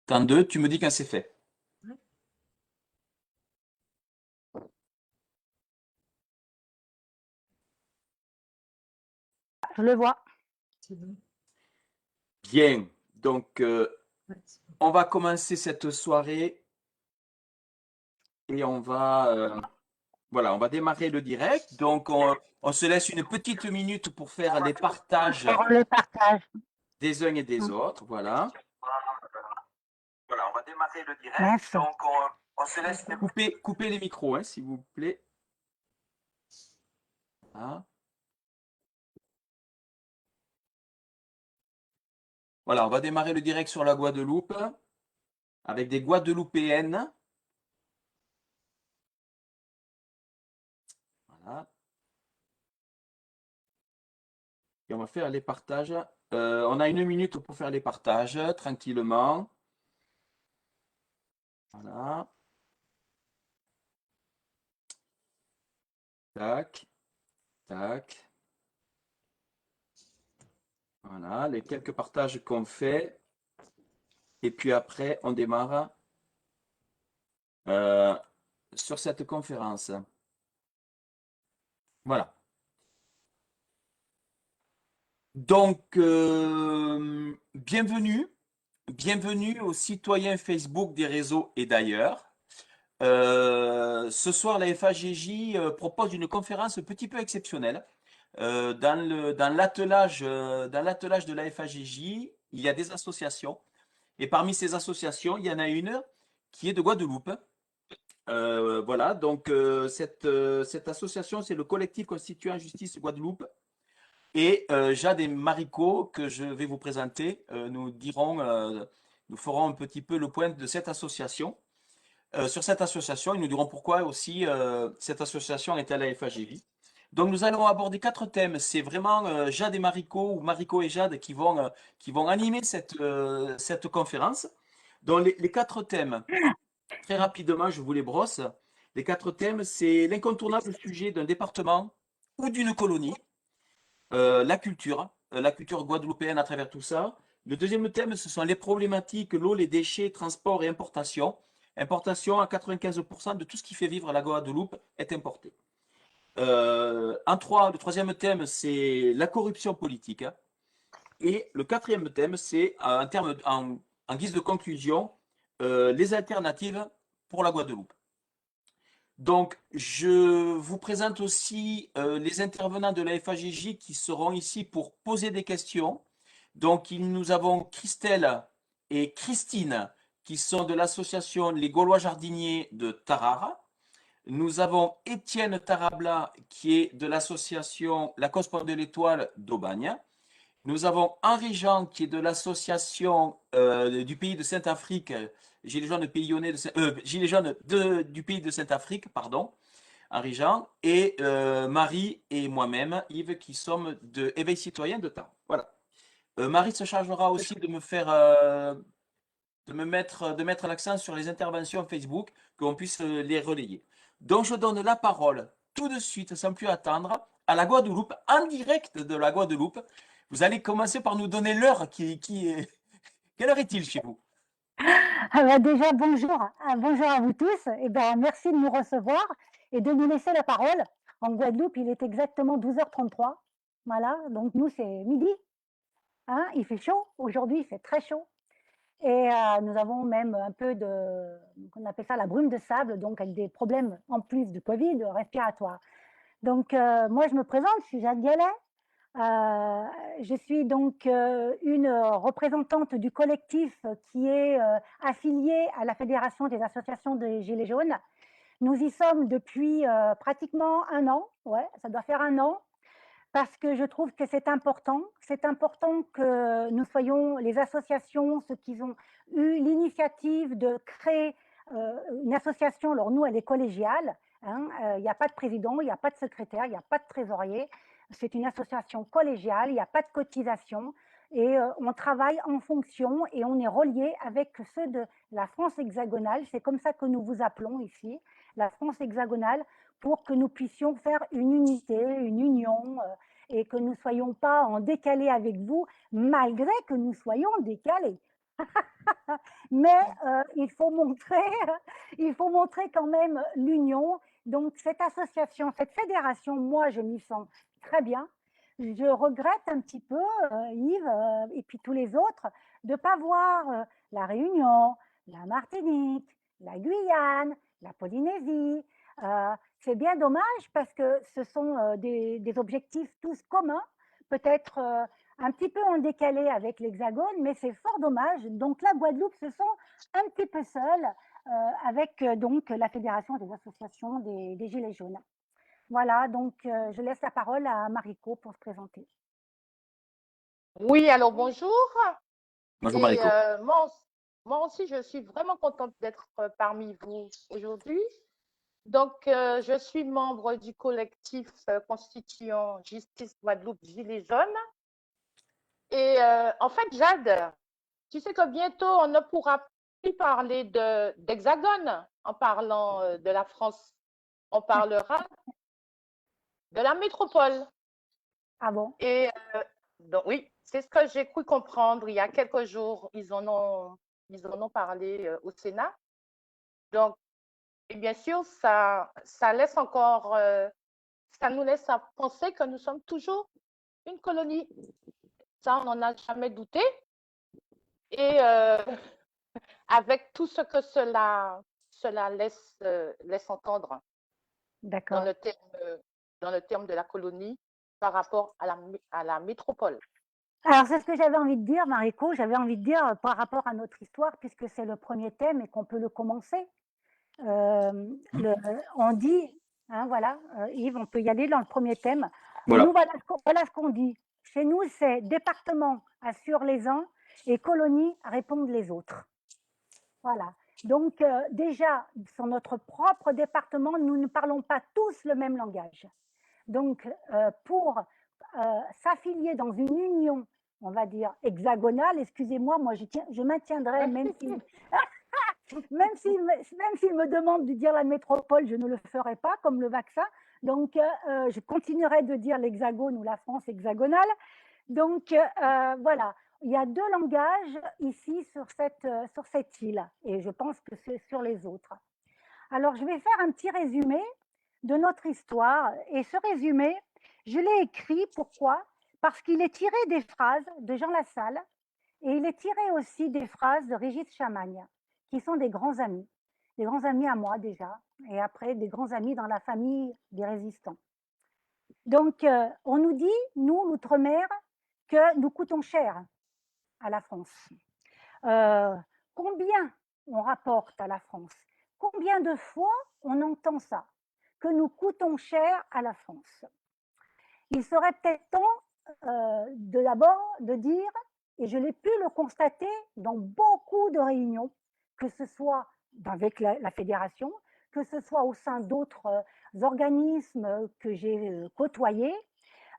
Temps 2, tu me dis quand c'est fait. Je le vois. C'est bon. Bien, donc Ouais, c'est bon. on va commencer cette soirée et voilà, on va démarrer le direct. Donc on se laisse une petite minute pour faire les partages Faire le partage. des uns et des Mm. autres. Voilà. Voilà, on va démarrer le direct. Mince. Donc on se laisse couper les micros, hein, s'il vous plaît. Voilà. Voilà, on va démarrer le direct sur la Guadeloupe avec des Guadeloupéennes. Voilà. Et on va faire les partages. On a une minute pour faire les partages tranquillement. Voilà. Tac, tac. Voilà, les quelques partages qu'on fait. Et puis après, on démarre euh, sur cette conférence. Voilà. Donc, bienvenue aux citoyens Facebook des réseaux et d'ailleurs. Ce soir, la FAGJ propose une conférence un petit peu exceptionnelle. Dans l'attelage de la FAGJ, il y a des associations. Et parmi ces associations, il y en a une qui est de Guadeloupe. Voilà, donc cette association, c'est le collectif constituant Justice Guadeloupe. Et Jade et Mariko, que je vais vous présenter, nous ferons un petit peu le point de cette association. Sur cette association, ils nous diront pourquoi aussi cette association est à la FAGJ. Donc nous allons aborder 4 thèmes. C'est vraiment Jade et Mariko, ou Mariko et Jade qui vont animer cette conférence. Donc les 4 thèmes, très rapidement, je vous les brosse. Les 4 thèmes, c'est l'incontournable sujet d'un département ou d'une colonie, la culture guadeloupéenne à travers tout ça. Le deuxième thème, ce sont les problématiques, l'eau, les déchets, transport et importation. Importation, à 95% de tout ce qui fait vivre la Guadeloupe est importé. Le troisième thème, c'est la corruption politique, hein. Et le quatrième thème, c'est en guise de conclusion, les alternatives pour la Guadeloupe. Donc, je vous présente aussi les intervenants de la FAGJ qui seront ici pour poser des questions. Donc, nous avons Christelle et Christine qui sont de l'association Les Gaulois Jardiniers de Tarare. Nous avons Étienne Tarabla qui est de l'association La Cause de l'Étoile d'Aubagne. Nous avons Henri Jean qui est de l'association du pays de Saint-Afrique, Gilets jaunes Gilets jaunes du pays de Saint-Afrique, pardon, Henri Jean, et Marie et moi-même, Yves, qui sommes de Éveil citoyen de Temps. Voilà. Marie se chargera aussi de mettre l'accent sur les interventions Facebook, qu'on puisse les relayer. Donc je donne la parole tout de suite, sans plus attendre, à la Guadeloupe, en direct de la Guadeloupe. Vous allez commencer par nous donner l'heure qui est. Quelle heure est-il chez vous? Ah bah déjà, bonjour. Bonjour à vous tous. Et ben, merci de nous recevoir et de nous laisser la parole. En Guadeloupe, il est exactement 12h33. Voilà, donc nous, c'est midi. Hein, il fait chaud. Aujourd'hui, il fait très chaud. Et nous avons même un peu on appelle ça la brume de sable, donc avec des problèmes en plus de Covid respiratoires. Donc, moi, je me présente, je suis Jade Gallet. Je suis donc une représentante du collectif qui est affilié à la Fédération des associations des Gilets jaunes. Nous y sommes depuis pratiquement un an, ouais, ça doit faire un an, parce que je trouve que c'est important. C'est important que nous soyons les associations, ceux qui ont eu l'initiative de créer une association. Alors nous, elle est collégiale. Hein, il n'y a pas de président, il n'y a pas de secrétaire, il n'y a pas de trésorier. C'est une association collégiale, il n'y a pas de cotisation. Et on travaille en fonction et on est relié avec ceux de la France hexagonale. C'est comme ça que nous vous appelons ici, la France hexagonale, pour que nous puissions faire une unité, une union, et que nous ne soyons pas en décalé avec vous, malgré que nous soyons décalés. Mais il faut montrer, il faut montrer quand même l'union. Donc cette association, cette fédération, moi je m'y sens très bien. Je regrette un petit peu, Yves, et puis tous les autres, de ne pas voir la Réunion, la Martinique, la Guyane, la Polynésie. C'est bien dommage parce que ce sont des objectifs tous communs, peut-être un petit peu en décalé avec l'Hexagone, mais c'est fort dommage. Donc la Guadeloupe se sent un petit peu seule avec donc la Fédération des associations des Gilets jaunes. Voilà, donc je laisse la parole à Mariko pour se présenter. Oui, alors bonjour. Bonjour Et Mariko. moi aussi, je suis vraiment contente d'être parmi vous aujourd'hui. Donc, je suis membre du collectif constituant Justice Guadeloupe Gilets jaunes. Et en fait, Jade, tu sais que bientôt, on ne pourra plus parler d'Hexagone en parlant de la France. On parlera de la métropole. Ah bon? Et donc, oui, c'est ce que j'ai cru comprendre il y a quelques jours. Ils en ont parlé au Sénat. Donc, et bien sûr, ça laisse encore, ça nous laisse à penser que nous sommes toujours une colonie. Ça, on n'en a jamais douté. Et avec tout ce que cela laisse entendre dans D'accord. dans le terme de la colonie par rapport à la métropole. Alors, c'est ce que j'avais envie de dire, Mariko. J'avais envie de dire par rapport à notre histoire, puisque c'est le premier thème et qu'on peut le commencer. On dit, hein, voilà, Yves, on peut y aller dans le premier thème. Voilà. Nous, voilà ce qu'on dit. Chez nous, c'est département assure les uns et colonie répondent les autres. Voilà. Donc, déjà, sur notre propre département, nous ne parlons pas tous le même langage. Donc, pour s'affilier dans une union, on va dire hexagonale, excusez-moi, moi je maintiendrai, même s'il me demande de dire la métropole, je ne le ferai pas, comme le vaccin. Donc, je continuerai de dire l'hexagone ou la France hexagonale. Donc, voilà, il y a deux langages ici sur cette île, et je pense que c'est sur les autres. Alors, je vais faire un petit résumé de notre histoire, et ce résumé, je l'ai écrit, pourquoi? Parce qu'il est tiré des phrases de Jean Lassalle, et il est tiré aussi des phrases de Régis Chamagne, qui sont des grands amis à moi déjà, et après des grands amis dans la famille des résistants. Donc, on nous dit, nous, l'outre-mer, que nous coûtons cher à la France. Combien on rapporte à la France? Combien de fois on entend ça? Que nous coûtons cher à la France. Il serait peut-être temps d'abord de dire, et je l'ai pu le constater dans beaucoup de réunions, que ce soit avec la fédération, que ce soit au sein d'autres organismes que j'ai côtoyés,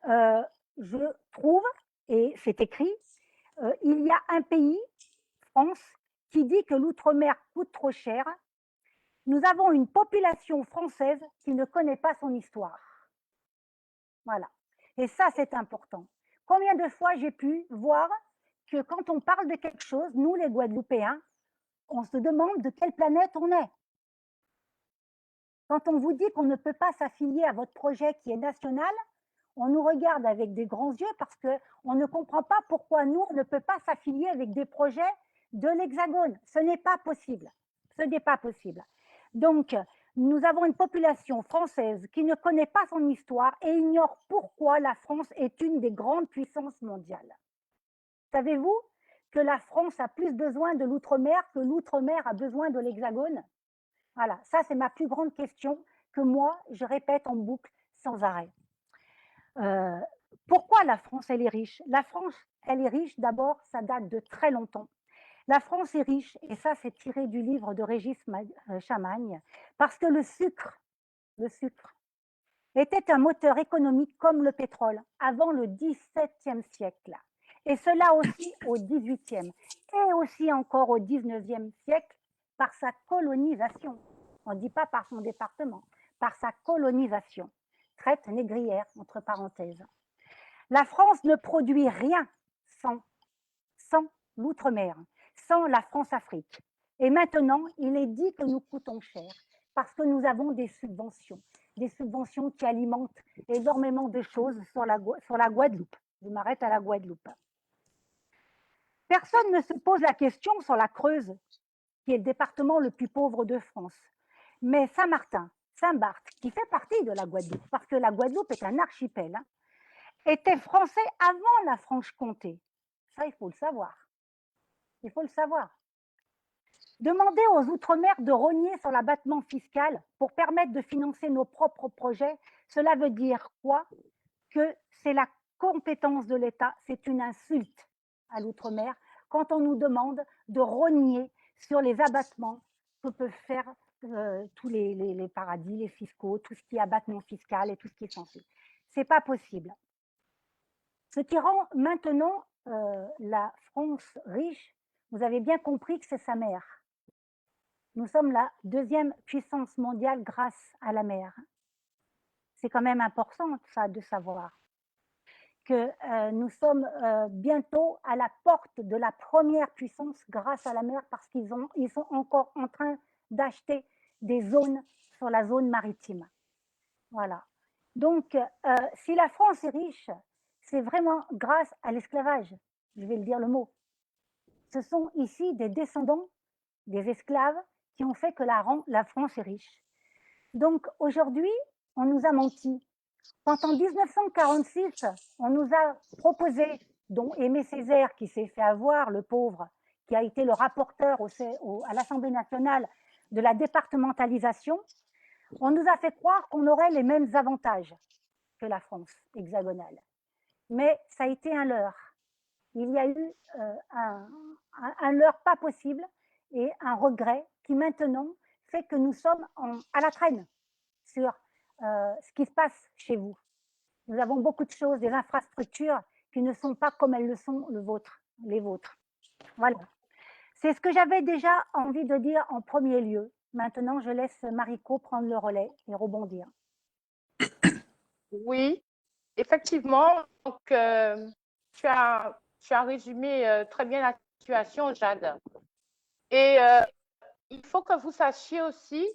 je trouve, et c'est écrit, il y a un pays, France, qui dit que l'outre-mer coûte trop cher. Nous avons une population française qui ne connaît pas son histoire. Voilà. Et ça, c'est important. Combien de fois j'ai pu voir que quand on parle de quelque chose, nous, les Guadeloupéens, on se demande de quelle planète on est. Quand on vous dit qu'on ne peut pas s'affilier à votre projet qui est national, on nous regarde avec des grands yeux parce qu'on ne comprend pas pourquoi nous, on ne peut pas s'affilier avec des projets de l'Hexagone. Ce n'est pas possible. Ce n'est pas possible. Donc, nous avons une population française qui ne connaît pas son histoire et ignore pourquoi la France est une des grandes puissances mondiales. Savez-vous que la France a plus besoin de l'outre-mer que l'outre-mer a besoin de l'Hexagone? Voilà, ça c'est ma plus grande question que moi, je répète en boucle sans arrêt. Pourquoi la France, elle est riche? La France, elle est riche, d'abord, ça date de très longtemps. La France est riche, et ça c'est tiré du livre de Régis Chamagne, parce que le sucre était un moteur économique comme le pétrole avant le XVIIe siècle. Et cela aussi au XVIIIe et aussi encore au XIXe siècle par sa colonisation. On ne dit pas par son département, par sa colonisation. Traite négrière, entre parenthèses. La France ne produit rien sans l'outre-mer. sans la France-Afrique. Et maintenant, il est dit que nous coûtons cher parce que nous avons des subventions qui alimentent énormément de choses sur la Guadeloupe. Je m'arrête à la Guadeloupe. Personne ne se pose la question sur la Creuse, qui est le département le plus pauvre de France. Mais Saint-Martin, Saint-Barth, qui fait partie de la Guadeloupe, parce que la Guadeloupe est un archipel, hein, était français avant la Franche-Comté. Ça, il faut le savoir. Il faut le savoir. Demander aux Outre-mer de rogner sur l'abattement fiscal pour permettre de financer nos propres projets, cela veut dire quoi? Que c'est la compétence de l'État, c'est une insulte à l'Outre-mer quand on nous demande de rogner sur les abattements que peuvent faire tous les paradis, les fiscaux, tout ce qui est abattement fiscal et tout ce qui est censé. Ce n'est pas possible. Ce qui rend maintenant la France riche, vous avez bien compris que c'est sa mer. Nous sommes la deuxième puissance mondiale grâce à la mer. C'est quand même important ça de savoir que nous sommes bientôt à la porte de la première puissance grâce à la mer parce qu'ils sont encore en train d'acheter des zones sur la zone maritime. Voilà. Donc, si la France est riche, c'est vraiment grâce à l'esclavage. Je vais le dire le mot. Ce sont ici des descendants des esclaves qui ont fait que la France est riche. Donc, aujourd'hui, on nous a menti. Quand en 1946, on nous a proposé, dont Aimé Césaire, qui s'est fait avoir, le pauvre, qui a été le rapporteur à l'Assemblée nationale de la départementalisation, on nous a fait croire qu'on aurait les mêmes avantages que la France hexagonale. Mais ça a été un leurre. Il y a eu un leurre pas possible et un regret qui maintenant fait que nous sommes à la traîne sur ce qui se passe chez vous. Nous avons beaucoup de choses, des infrastructures qui ne sont pas comme elles le sont les vôtres. Voilà. C'est ce que j'avais déjà envie de dire en premier lieu. Maintenant, je laisse Mariko prendre le relais et rebondir. Oui, effectivement. Donc, tu as résumé très bien la situation, Jade. Et il faut que vous sachiez aussi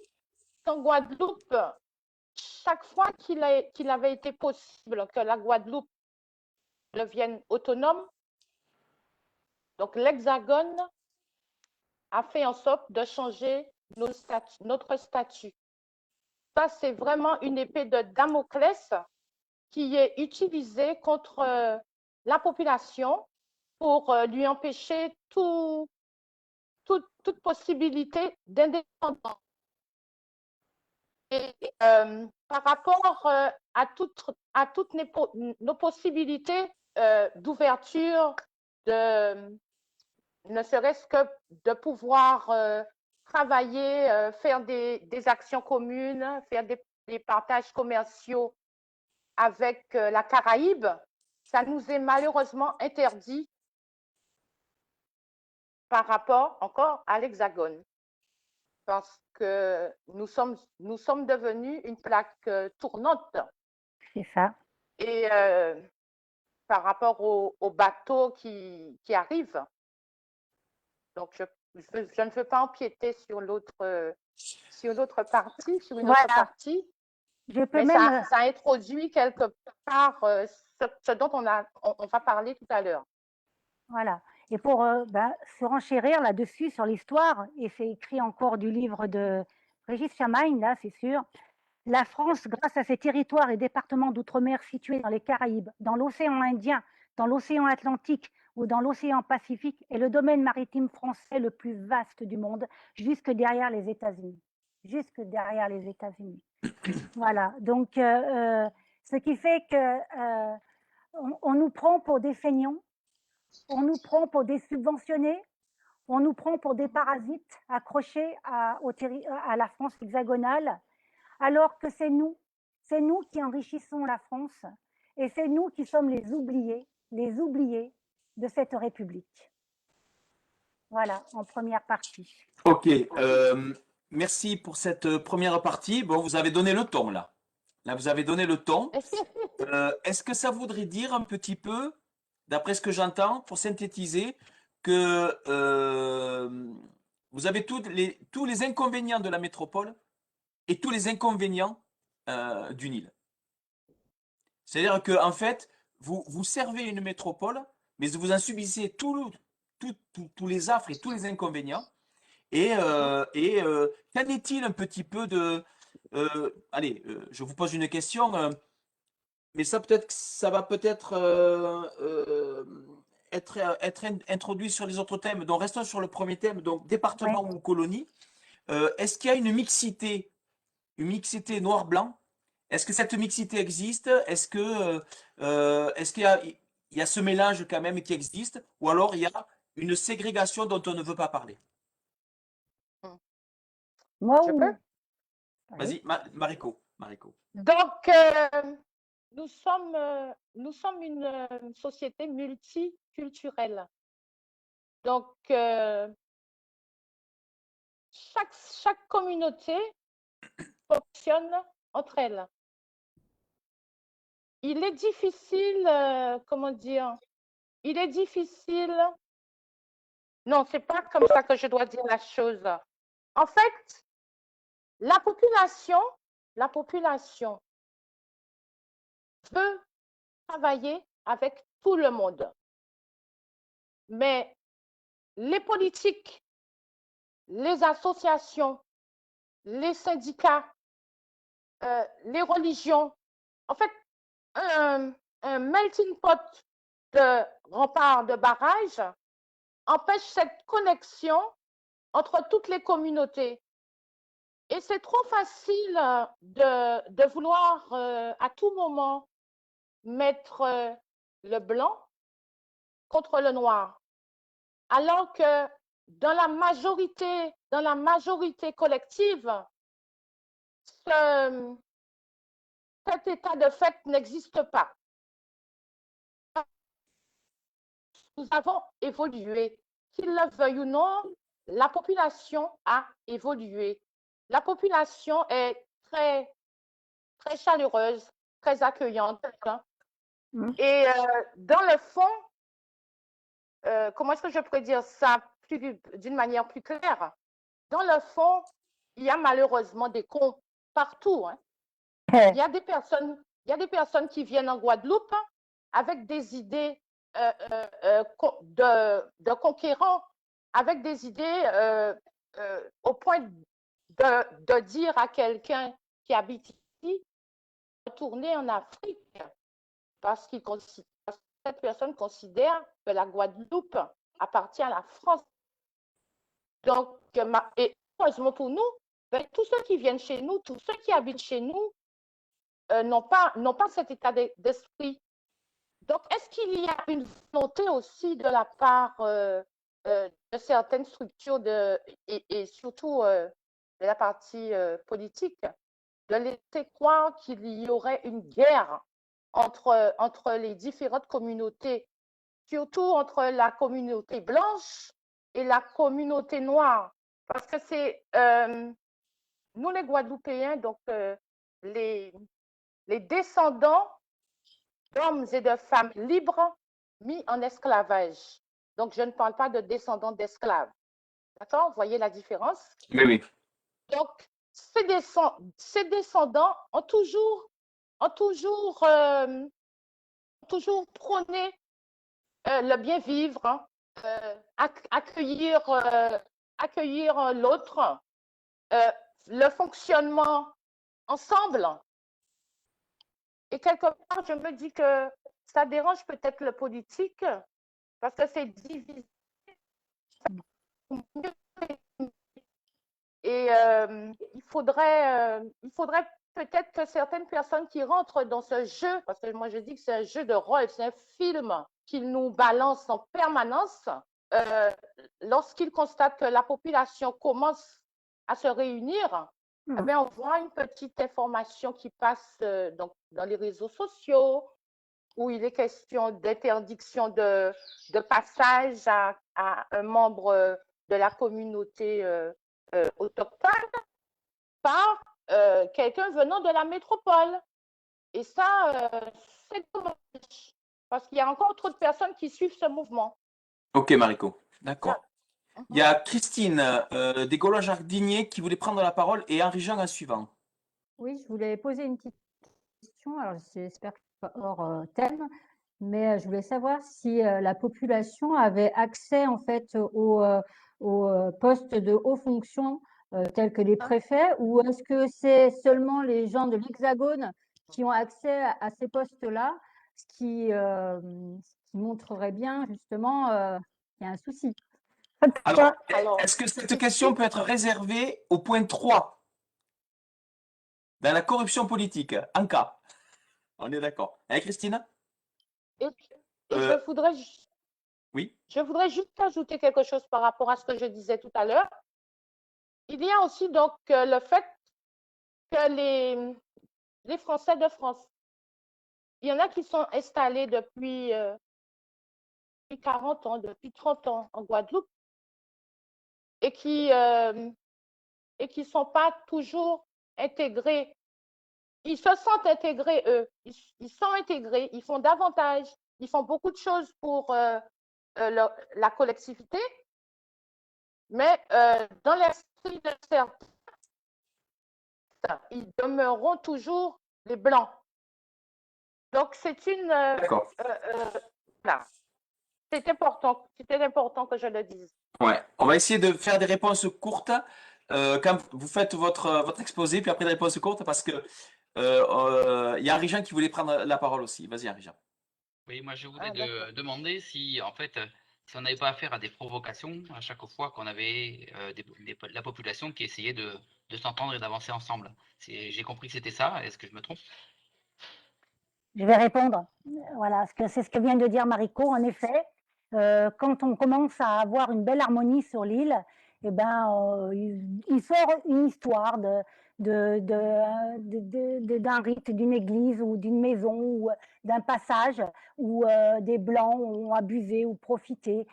qu'en Guadeloupe, chaque fois qu'il avait été possible que la Guadeloupe devienne autonome, donc l'Hexagone a fait en sorte de changer notre statut. Ça, c'est vraiment une épée de Damoclès qui est utilisée contre la population pour lui empêcher toute possibilité d'indépendance. Et par rapport à toutes nos possibilités d'ouverture, ne serait-ce que de pouvoir travailler, faire des actions communes, faire des partages commerciaux avec la Caraïbe, ça nous est malheureusement interdit par rapport encore à l'Hexagone. Parce que nous sommes devenus une plaque tournante. C'est ça. Et par rapport aux bateaux qui arrivent, donc je ne veux pas empiéter sur l'autre partie, sur une autre partie, mais ça introduit quelque part ce dont on va parler tout à l'heure. Voilà. Et pour se renchérir là-dessus sur l'histoire, et c'est écrit encore du livre de Régis Chamagne, là, c'est sûr, la France, grâce à ses territoires et départements d'outre-mer situés dans les Caraïbes, dans l'océan Indien, dans l'océan Atlantique ou dans l'océan Pacifique, est le domaine maritime français le plus vaste du monde, jusque derrière les États-Unis. Jusque derrière les États-Unis. Voilà. Donc, ce qui fait que on nous prend pour des feignants. On nous prend pour des subventionnés, on nous prend pour des parasites accrochés à la France hexagonale, alors que c'est nous qui enrichissons la France et c'est nous qui sommes les oubliés de cette République. Voilà, en première partie. Ok, merci pour cette première partie. Bon, vous avez donné le ton là. Là, vous avez donné le ton. Est-ce que ça voudrait dire un petit peu, d'après ce que j'entends, pour synthétiser, que vous avez tous les inconvénients de la métropole et tous les inconvénients d'une île. C'est-à-dire que en fait, vous servez une métropole, mais vous en subissez tous les affres et tous les inconvénients. Qu'en est-il un petit peu de... allez, je vous pose une question, mais ça va peut-être être introduit sur les autres thèmes. Donc restons sur le premier thème, donc département ou colonie. Est-ce qu'il y a une mixité noir-blanc? Est-ce que cette mixité existe? Est-ce qu'il y a ce mélange quand même qui existe? Ou alors il y a une ségrégation dont on ne veut pas parler? Moi, Je peux? Vas-y, Mariko. Donc, nous sommes une société multiculturelle. Donc, chaque communauté fonctionne entre elles. Il est difficile, comment dire, il est difficile. Non, c'est pas comme ça que je dois dire la chose. En fait, la population veut travailler avec tout le monde. Mais les politiques, les associations, les syndicats, les religions, en fait, un melting pot de remparts, de barrages empêche cette connexion entre toutes les communautés. Et c'est trop facile de vouloir à tout moment mettre le blanc contre le noir. Alors que dans la majorité collective, cet état de fait n'existe pas. Nous avons évolué. Qu'il le veuille ou non, la population a évolué. La population est très, très chaleureuse, très accueillante. Et dans le fond, comment est-ce que je pourrais dire ça d'une manière plus claire? Dans le fond, il y a malheureusement des cons partout. Hein. Il y a des personnes qui viennent en Guadeloupe avec des idées de conquérants, avec des idées au point de dire à quelqu'un qui habite ici, retourner en Afrique, parce que cette personne considère que la Guadeloupe appartient à la France. Donc, et heureusement pour nous, tous ceux qui viennent chez nous, tous ceux qui habitent chez nous, n'ont pas cet état d'esprit. Donc, est-ce qu'il y a une volonté aussi de la part de certaines structures et surtout de la partie politique de laisser croire qu'il y aurait une guerre entre les différentes communautés, surtout entre la communauté blanche et la communauté noire? Parce que c'est nous les Guadeloupéens, donc les descendants d'hommes et de femmes libres mis en esclavage. Donc, je ne parle pas de descendants d'esclaves. D'accord? Vous voyez la différence? Oui. Donc, ces descendants ont toujours prôné le bien vivre, hein, accueillir l'autre, le fonctionnement ensemble. Et quelque part, je me dis que ça dérange peut-être le politique parce que c'est divisé. Et il faudrait peut-être que certaines personnes qui rentrent dans ce jeu, parce que moi je dis que c'est un jeu de rôle, c'est un film qu'ils nous balance en permanence, lorsqu'ils constatent que la population commence à se réunir, eh bien, on voit une petite information qui passe dans les réseaux sociaux, où il est question d'interdiction de passage à un membre de la communauté autochtone par quelqu'un venant de la métropole. Et ça, c'est dommage, parce qu'il y a encore trop de personnes qui suivent ce mouvement. Ok, Mariko. D'accord. Il y a Christine des Gaulois-Jardiniers qui voulait prendre la parole et Henri-Jean en suivant. Oui, je voulais poser une petite question. Alors, j'espère que c'est pas hors thème, mais je voulais savoir si la population avait accès en fait aux postes de haut fonction tels que les préfets, ou est-ce que c'est seulement les gens de l'Hexagone qui ont accès à ces postes-là, ce qui montrerait bien justement qu'il y a un souci. Alors, Alors, est-ce que cette question peut être réservée au point 3 dans la corruption politique, en cas? On est d'accord. Hein, Christine? et Euh, oui. je voudrais juste ajouter quelque chose par rapport à ce que je disais tout à l'heure. Il y a aussi donc le fait que les Français de France, il y en a qui sont installés depuis 40 ans, depuis 30 ans en Guadeloupe et qui sont pas toujours intégrés. Ils se sentent intégrés, eux. Ils sont intégrés, ils font davantage, ils font beaucoup de choses pour la collectivité, mais dans l'esprit de certains, ils demeureront toujours les Blancs. Donc, c'est une... D'accord. voilà. C'était important que je le dise. Ouais. On va essayer de faire des réponses courtes quand vous faites votre exposé, puis après des réponses courtes, parce que il y a Henri-Jean qui voulait prendre la parole aussi. Vas-y, Henri-Jean. Oui, moi je voulais d'accord. demander si, en fait, si on n'avait pas affaire à des provocations à chaque fois qu'on avait la population qui essayait de s'entendre et d'avancer ensemble. J'ai compris que c'était ça. Est-ce que je me trompe? Je vais répondre. Voilà, c'est ce que vient de dire Mariko. En effet, quand on commence à avoir une belle harmonie sur l'île, eh ben, il sort une histoire d'un rite, d'une église ou d'une maison ou d'un passage où des Blancs ont abusé ou profité.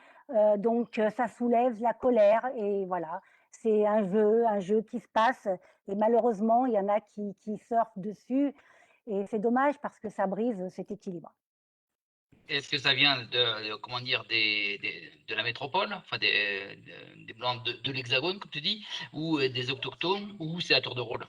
Donc, ça soulève la colère et voilà. C'est un jeu qui se passe et malheureusement, il y en a qui surfent dessus. Et c'est dommage parce que ça brise cet équilibre. Est-ce que ça vient comment dire, de la métropole, enfin des blancs de l'Hexagone, comme tu dis, ou des autochtones, ou c'est à tour de rôle?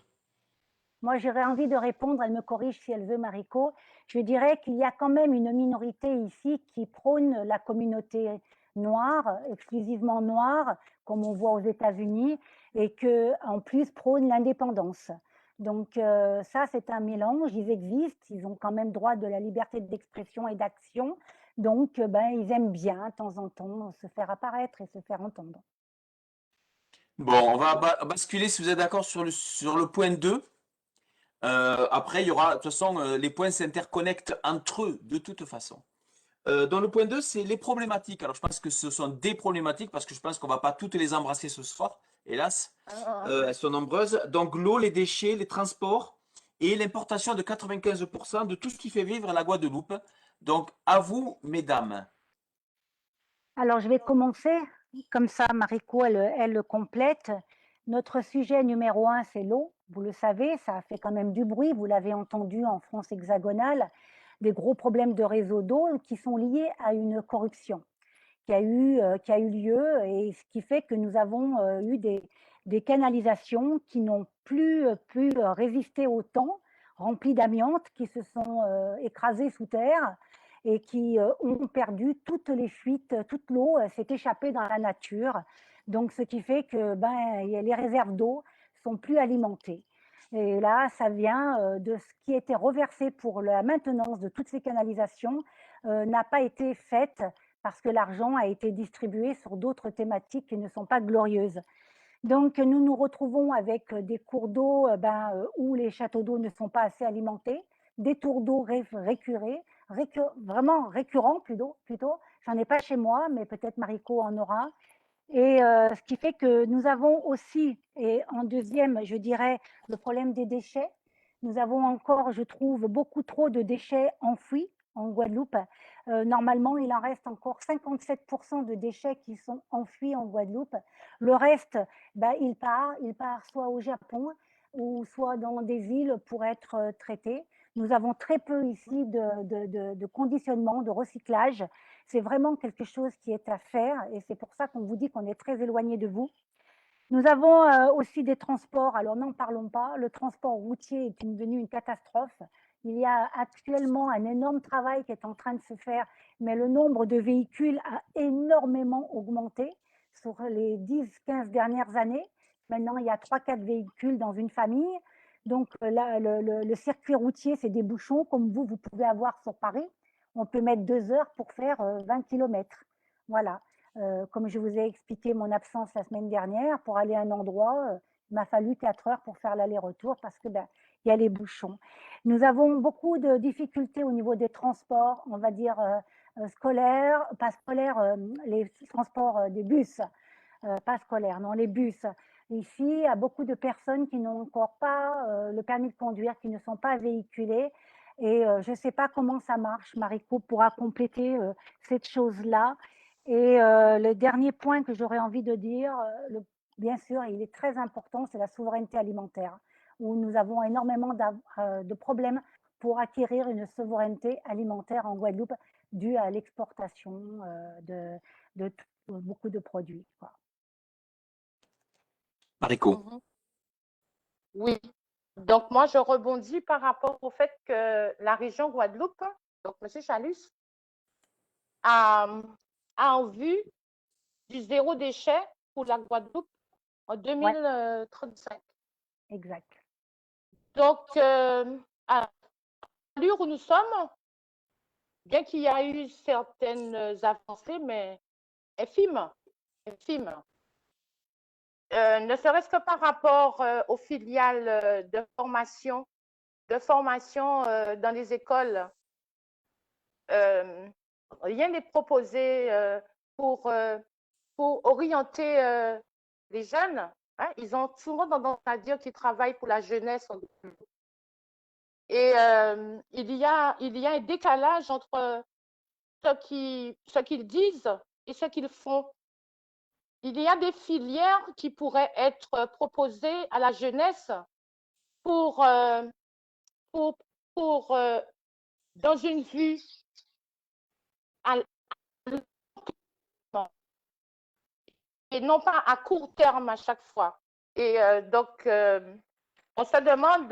Moi, j'aurais envie de répondre, elle me corrige si elle veut, Mariko. Je dirais qu'il y a quand même une minorité ici qui prône la communauté noire, exclusivement noire, comme on voit aux États-Unis, et que en plus prône l'indépendance. Donc ça, c'est un mélange. Ils existent, ils ont quand même droit de la liberté d'expression et d'action. Donc, ben, ils aiment bien, de temps en temps, se faire apparaître et se faire entendre. Bon, on va basculer, si vous êtes d'accord, sur le point 2. Après, il y aura, de toute façon, les points s'interconnectent entre eux, de toute façon. Dans le point 2, c'est les problématiques. Alors, je pense que ce sont des problématiques, parce que je pense qu'on ne va pas toutes les embrasser ce soir, hélas. Elles sont nombreuses. Donc, l'eau, les déchets, les transports et l'importation de 95% de tout ce qui fait vivre la Guadeloupe. Donc, à vous, mesdames. Alors, je vais commencer. Comme ça, Mariko, elle le complète. Notre sujet numéro 1, c'est l'eau. Vous le savez, ça a fait quand même du bruit. Vous l'avez entendu en France hexagonale. Des gros problèmes de réseau d'eau qui sont liés à une corruption qui a eu lieu et ce qui fait que nous avons eu des canalisations qui n'ont plus pu résister au temps, remplies d'amiante, qui se sont écrasées sous terre et qui ont perdu toutes les fuites, toute l'eau s'est échappée dans la nature. Donc, ce qui fait que les réserves d'eau sont plus alimentées. Et là, ça vient de ce qui était reversé pour la maintenance de toutes ces canalisations n'a pas été fait parce que l'argent a été distribué sur d'autres thématiques qui ne sont pas glorieuses. Donc, nous nous retrouvons avec des cours d'eau où les châteaux d'eau ne sont pas assez alimentés, des tours d'eau vraiment récurrents plutôt. J'en ai pas chez moi, mais peut-être Mariko en aura. Et ce qui fait que nous avons aussi, et en deuxième, je dirais, le problème des déchets. Nous avons encore, je trouve, beaucoup trop de déchets enfouis en Guadeloupe. Normalement, il en reste encore 57% de déchets qui sont enfouis en Guadeloupe. Le reste, il part soit au Japon ou soit dans des îles pour être traité. Nous avons très peu ici de conditionnement, de recyclage. C'est vraiment quelque chose qui est à faire et c'est pour ça qu'on vous dit qu'on est très éloigné de vous. Nous avons aussi des transports, alors n'en parlons pas, le transport routier est devenu une catastrophe. Il y a actuellement un énorme travail qui est en train de se faire, mais le nombre de véhicules a énormément augmenté sur les 10-15 dernières années. Maintenant, il y a 3-4 véhicules dans une famille. Donc là, le circuit routier, c'est des bouchons comme vous pouvez avoir sur Paris. On peut mettre 2 heures pour faire 20 km. Voilà. Comme je vous ai expliqué mon absence la semaine dernière, pour aller à un endroit, il m'a fallu 4 heures pour faire l'aller-retour parce que il y a les bouchons. Nous avons beaucoup de difficultés au niveau des transports, on va dire scolaires, pas scolaires, les transports des bus, pas scolaires, non, les bus. Ici, il y a beaucoup de personnes qui n'ont encore pas le permis de conduire, qui ne sont pas véhiculées. Et je ne sais pas comment ça marche. Mariko pourra compléter cette chose-là. Et le dernier point que j'aurais envie de dire, bien sûr, il est très important, c'est la souveraineté alimentaire, où nous avons énormément de problèmes pour acquérir une souveraineté alimentaire en Guadeloupe due à l'exportation de beaucoup de produits, quoi. Mariko. Mhm. Oui. Donc, moi, je rebondis par rapport au fait que la région Guadeloupe, donc M. Chalus, a en vue du zéro déchet pour la Guadeloupe en 2035. Exact. Donc, à l'allure où nous sommes, bien qu'il y a eu certaines avancées, mais infimes, ne serait-ce que par rapport aux filiales de formation dans les écoles, rien n'est proposé pour orienter les jeunes. Hein. Ils ont souvent tendance à dire qu'ils travaillent pour la jeunesse. Et il y a un décalage entre ce qu'ils disent et ce qu'ils font. Il y a des filières qui pourraient être proposées à la jeunesse pour dans une vue à et non pas à court terme à chaque fois. Et donc, on se demande,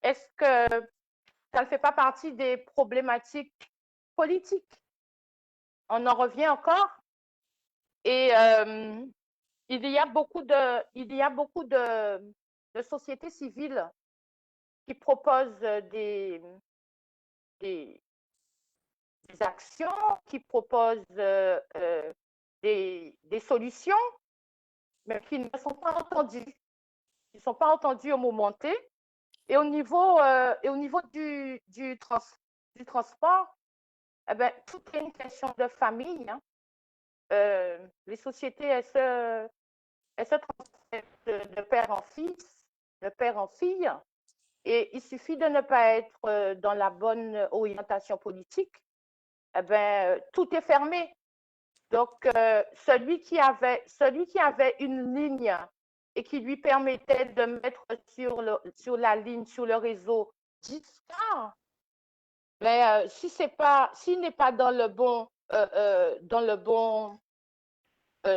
est-ce que ça ne fait pas partie des problématiques politiques? On en revient encore. Et il y a beaucoup de sociétés civiles qui proposent des actions, qui proposent des solutions, mais qui ne sont pas entendues. Ils ne sont pas entendus au moment T. Et au niveau du transport, eh ben, tout est une question de famille. Hein. Les sociétés, elles se transmettent de père en fils, de père en fille. Et il suffit de ne pas être dans la bonne orientation politique, eh ben, tout est fermé. Donc, celui qui avait une ligne et qui lui permettait de mettre sur la ligne, sur le réseau 10 cars, mais s'il n'est pas dans le bon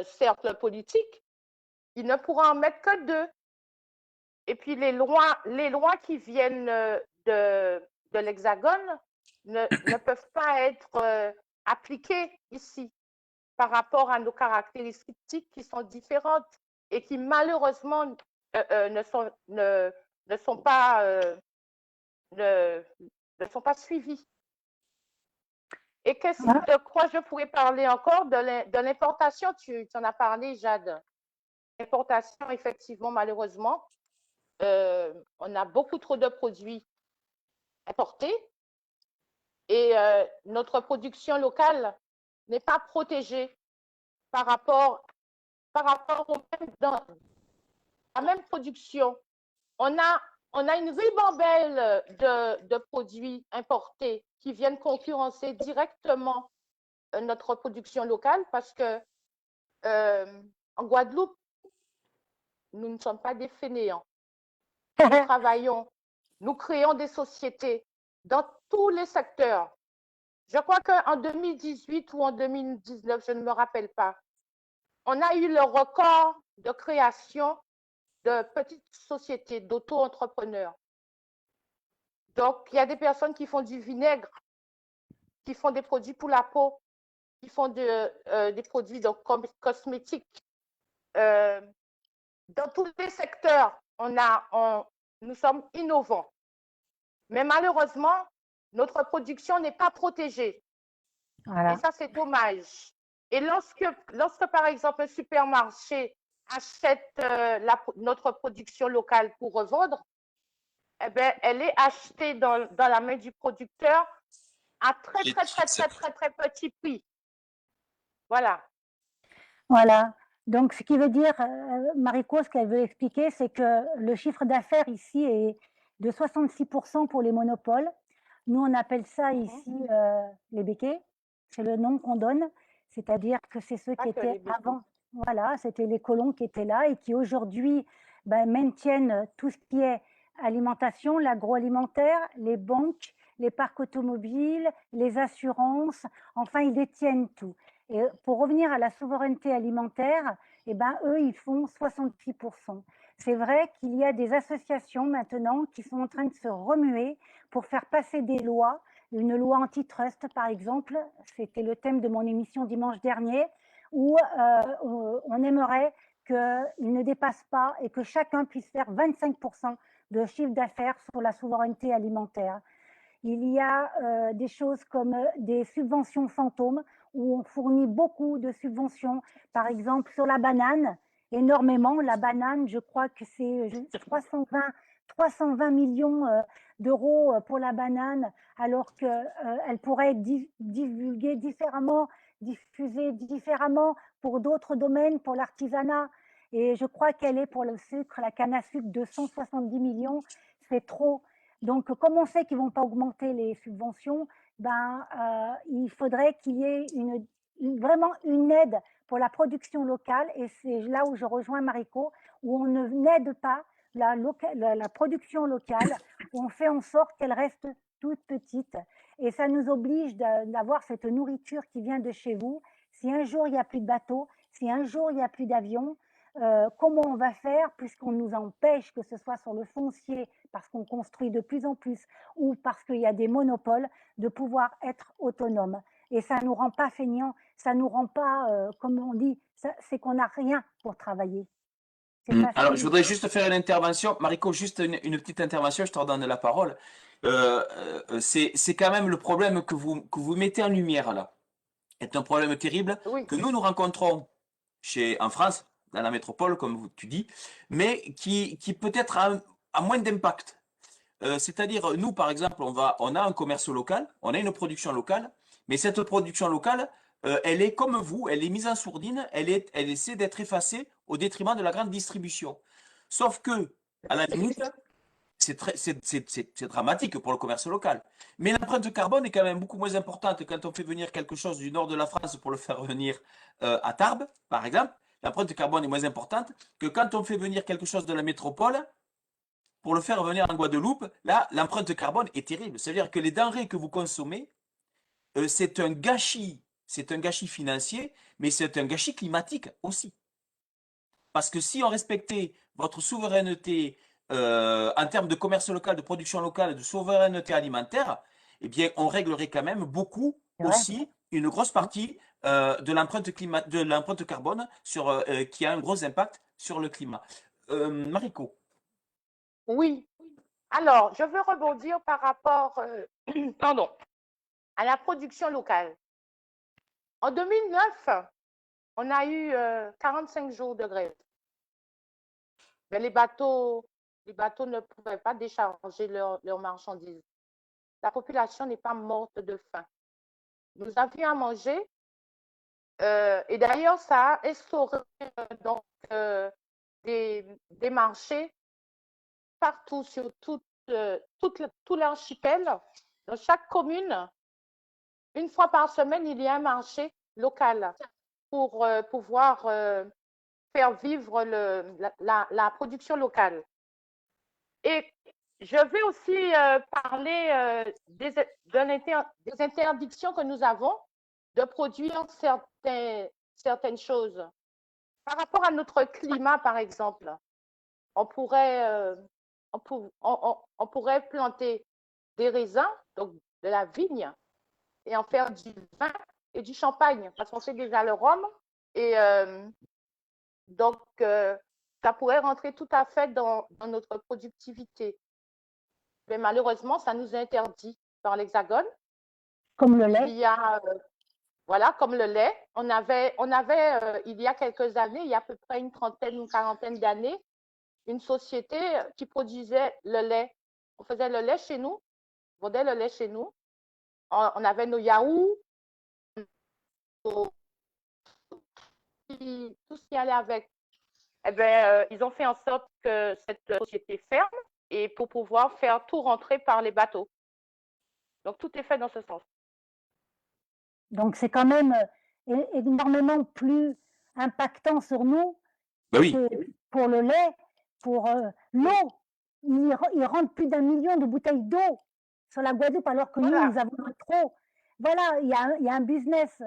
cercle politique, il ne pourra en mettre que 2. Et puis les lois qui viennent de l'Hexagone ne peuvent pas être appliquées ici par rapport à nos caractéristiques qui sont différentes et qui malheureusement ne sont pas suivies. Et de quoi je pourrais parler encore? De l'importation, tu en as parlé, Jade. L'importation, effectivement, malheureusement, on a beaucoup trop de produits importés et notre production locale n'est pas protégée par rapport à la même production. On a une ribambelle de produits importés qui viennent concurrencer directement notre production locale parce que en Guadeloupe, nous ne sommes pas des fainéants. Nous travaillons, nous créons des sociétés dans tous les secteurs. Je crois qu'en 2018 ou en 2019, je ne me rappelle pas, on a eu le record de création de petites sociétés d'auto-entrepreneurs. Donc, il y a des personnes qui font du vinaigre, qui font des produits pour la peau, qui font des produits donc, cosmétiques. Dans tous les secteurs, nous sommes innovants. Mais malheureusement, notre production n'est pas protégée. Voilà. Et ça, c'est dommage. Et lorsque, par exemple, un supermarché achète notre production locale pour revendre, eh bien, elle est achetée dans la main du producteur à très petit prix. Voilà. Voilà. Donc, ce qui veut dire, Mariko, ce qu'elle veut expliquer, c'est que le chiffre d'affaires ici est de 66% pour les monopoles. Nous, on appelle ça ici les béquets. C'est le nom qu'on donne. C'est-à-dire que c'est ceux qui étaient avant. Voilà, c'était les colons qui étaient là et qui aujourd'hui maintiennent tout ce qui est alimentation, l'agroalimentaire, les banques, les parcs automobiles, les assurances. Enfin, ils détiennent tout. Et pour revenir à la souveraineté alimentaire, eh ben, eux, ils font 66%. C'est vrai qu'il y a des associations maintenant qui sont en train de se remuer pour faire passer des lois. Une loi antitrust, par exemple, c'était le thème de mon émission dimanche dernier, où on aimerait qu'il ne dépasse pas et que chacun puisse faire 25% de chiffre d'affaires sur la souveraineté alimentaire. Il y a des choses comme des subventions fantômes où on fournit beaucoup de subventions. Par exemple, sur la banane, énormément. La banane, je crois que c'est 320 millions d'euros pour la banane, alors qu'elle pourrait être divulguée différemment, diffusée différemment pour d'autres domaines, pour l'artisanat. Et je crois qu'elle est pour le sucre, la canne à sucre, de 170 millions. C'est trop. Donc, comme on sait qu'ils ne vont pas augmenter les subventions, il faudrait qu'il y ait vraiment une aide pour la production locale. Et c'est là où je rejoins Mariko, où on n'aide pas la production locale, où on fait en sorte qu'elle reste toute petite. Et ça nous oblige d'avoir cette nourriture qui vient de chez vous. Si un jour il n'y a plus de bateau, si un jour il n'y a plus d'avion, comment on va faire puisqu'on nous empêche, que ce soit sur le foncier, parce qu'on construit de plus en plus, ou parce qu'il y a des monopoles, de pouvoir être autonome. Et ça ne nous rend pas feignants, ça ne nous rend pas, comme on dit, c'est qu'on n'a rien pour travailler. Alors, je voudrais juste faire une intervention. Mariko, juste une petite intervention, je te redonne la parole. C'est quand même le problème que vous mettez en lumière là. C'est un problème terrible que nous rencontrons en France, dans la métropole, comme tu dis, mais qui peut-être a moins d'impact. C'est-à-dire, nous, par exemple, on a un commerce local, on a une production locale, mais cette production locale, elle est comme vous, elle est mise en sourdine, elle essaie d'être effacée au détriment de la grande distribution. Sauf que, à la limite, c'est dramatique pour le commerce local. Mais l'empreinte carbone est quand même beaucoup moins importante quand on fait venir quelque chose du nord de la France pour le faire venir à Tarbes, par exemple. L'empreinte carbone est moins importante que quand on fait venir quelque chose de la métropole pour le faire venir en Guadeloupe. Là, l'empreinte carbone est terrible. C'est-à-dire que les denrées que vous consommez, c'est un gâchis financier, mais c'est un gâchis climatique aussi. Parce que si on respectait votre souveraineté en termes de commerce local, de production locale, de souveraineté alimentaire, eh bien, on réglerait quand même beaucoup aussi une grosse partie de l'empreinte carbone qui a un gros impact sur le climat. Mariko. Oui. Alors, je veux rebondir par rapport à la production locale. En 2009, on a eu 45 jours de grève. Mais les bateaux ne pouvaient pas décharger leurs marchandises. La population n'est pas morte de faim. Nous avions à manger. Et d'ailleurs, ça a instauré des marchés partout sur tout l'archipel. Dans chaque commune, une fois par semaine, il y a un marché local pour pouvoir faire vivre la production locale. Et Je vais aussi parler des interdictions que nous avons de produire certaines choses. Par rapport à notre climat, par exemple, on pourrait planter des raisins, donc de la vigne, et en faire du vin et du champagne, parce qu'on fait déjà le rhum. Et donc, ça pourrait rentrer tout à fait dans notre productivité. Mais malheureusement, ça nous est interdit par l'Hexagone. Comme le lait. Il y a, voilà, comme le lait. On avait il y a quelques années, il y a à peu près une trentaine, une quarantaine d'années, une société qui produisait le lait. On faisait le lait chez nous, on vendait le lait chez nous. On avait nos yaourts, tout ce qui allait avec. Eh bien, ils ont fait en sorte que cette société ferme et pour pouvoir faire tout rentrer par les bateaux. Donc, tout est fait dans ce sens. Donc, c'est quand même énormément plus impactant sur nous Ben oui, que pour le lait, pour l'eau. Il rentre plus d'1 million de bouteilles d'eau sur la Guadeloupe, alors que Voilà. nous avons trop. Voilà, il y a un business.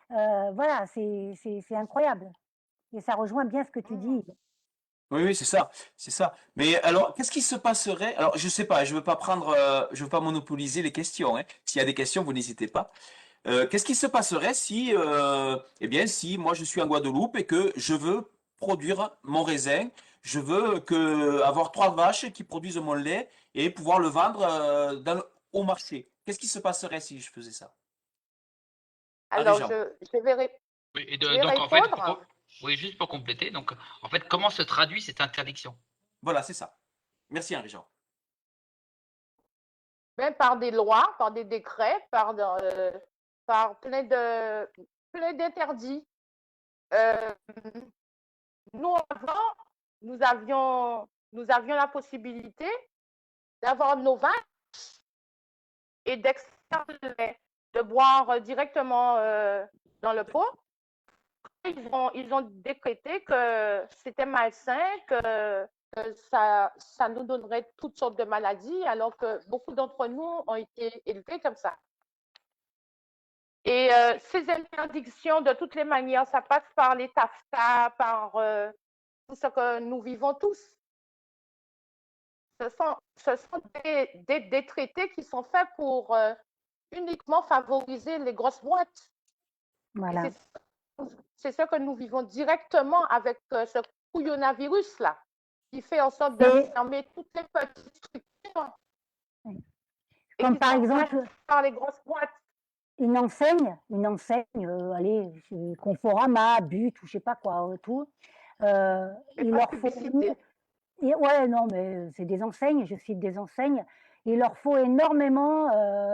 Voilà, c'est incroyable. Et ça rejoint bien ce que tu dis. oui, oui, c'est ça, c'est ça. Mais alors, qu'est-ce qui se passerait? Alors, je sais pas, je veux pas monopoliser les questions, hein. S'il y a des questions, vous n'hésitez pas. Qu'est-ce qui se passerait si, eh bien, si moi je suis en Guadeloupe et que je veux produire mon raisin, je veux avoir 3 vaches qui produisent mon lait et pouvoir le vendre au marché. Qu'est-ce qui se passerait si je faisais ça? Alors, Jean. je vais Oui, et je vais donc, en fait, répondre. oui, juste pour compléter, donc, en fait, comment se traduit cette interdiction? Voilà, c'est ça. Merci Henri Jean. Même par des lois, par des décrets, par plein d'interdits. Nous, avant, nous avions la possibilité d'avoir nos vaches et d'extraire le lait, de boire directement dans le pot. Ils ont décrété que c'était malsain, que ça nous donnerait toutes sortes de maladies, alors que beaucoup d'entre nous ont été élevés comme ça. Et ces interdictions, de toutes les manières, ça passe par les TAFTA, par tout ce que nous vivons tous. Ce sont des traités qui sont faits pour uniquement favoriser les grosses boîtes. Voilà. C'est ce que nous vivons directement avec ce coronavirus-là, qui fait en sorte de fermer toutes les petites structures. Et Comme qui par sont exemple, faites par les grosses boîtes. une enseigne, allez, Conforama, But, ou je sais pas quoi, tout. Il leur faut. Ouais, non, mais c'est des enseignes, je cite des enseignes. Il leur faut énormément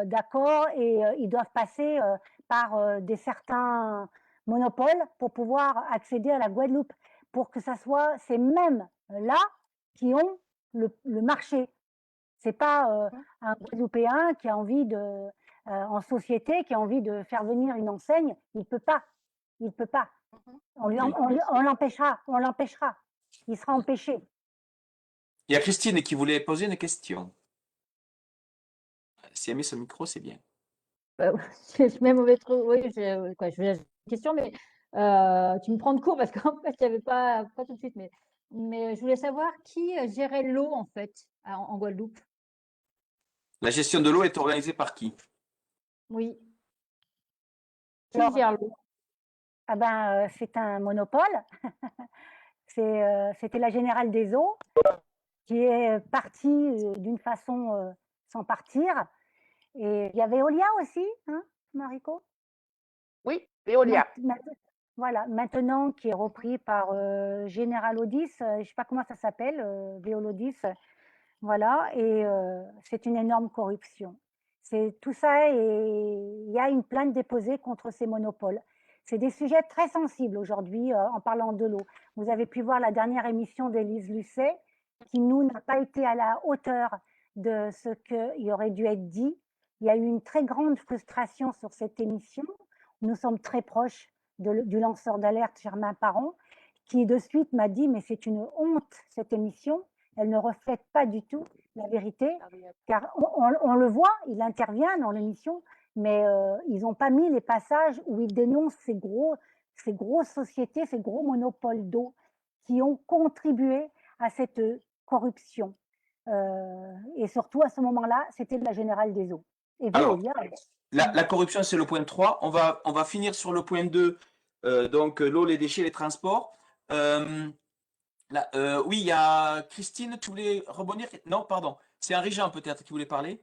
d'accords et ils doivent passer par des certains monopoles pour pouvoir accéder à la Guadeloupe, pour que ça soit ces mêmes là qui ont le marché. C'est pas un Guadeloupéen qui a envie de, en société, qui a envie de faire venir une enseigne, il peut pas. Il peut pas. On l'empêchera. Il sera empêché. Il y a Christine qui voulait poser une question. Si elle met son micro, c'est bien. Je mets mauvais trou. Oui, je vais une question, mais tu me prends de court parce qu'en fait, il n'y avait pas tout de suite. Mais je voulais savoir qui gérait l'eau, en fait, en Guadeloupe. La gestion de l'eau est organisée par qui? Oui. Qui Alors, gère l'eau? ah ben, c'est un monopole. C'était la Générale des Eaux qui est partie d'une façon sans partir. Et il y avait Veolia aussi, hein, Mariko? Oui, Veolia. Voilà, maintenant qui est repris par General Odis, je ne sais pas comment ça s'appelle, Veolodis, voilà, et c'est une énorme corruption. C'est tout ça, et il y a une plainte déposée contre ces monopoles. C'est des sujets très sensibles aujourd'hui en parlant de l'eau. Vous avez pu voir la dernière émission d'Élise Lucet, qui nous n'a pas été à la hauteur de ce qui aurait dû être dit. Il y a eu une très grande frustration sur cette émission. Nous sommes très proches du lanceur d'alerte Germain Parent, qui de suite m'a dit mais c'est une honte cette émission, elle ne reflète pas du tout la vérité, car on le voit, il intervient dans l'émission, mais ils n'ont pas mis les passages où ils dénoncent ces grosses sociétés, ces gros monopoles d'eau qui ont contribué à cette corruption. Et surtout, à ce moment-là, c'était la Générale des Eaux. Et Alors, Veolia, la corruption, c'est le point 3. On va finir sur le point 2, donc l'eau, les déchets, les transports. Oui, il y a Christine, tu voulais rebondir? Non, pardon. C'est Henri-Jean peut-être qui voulait parler.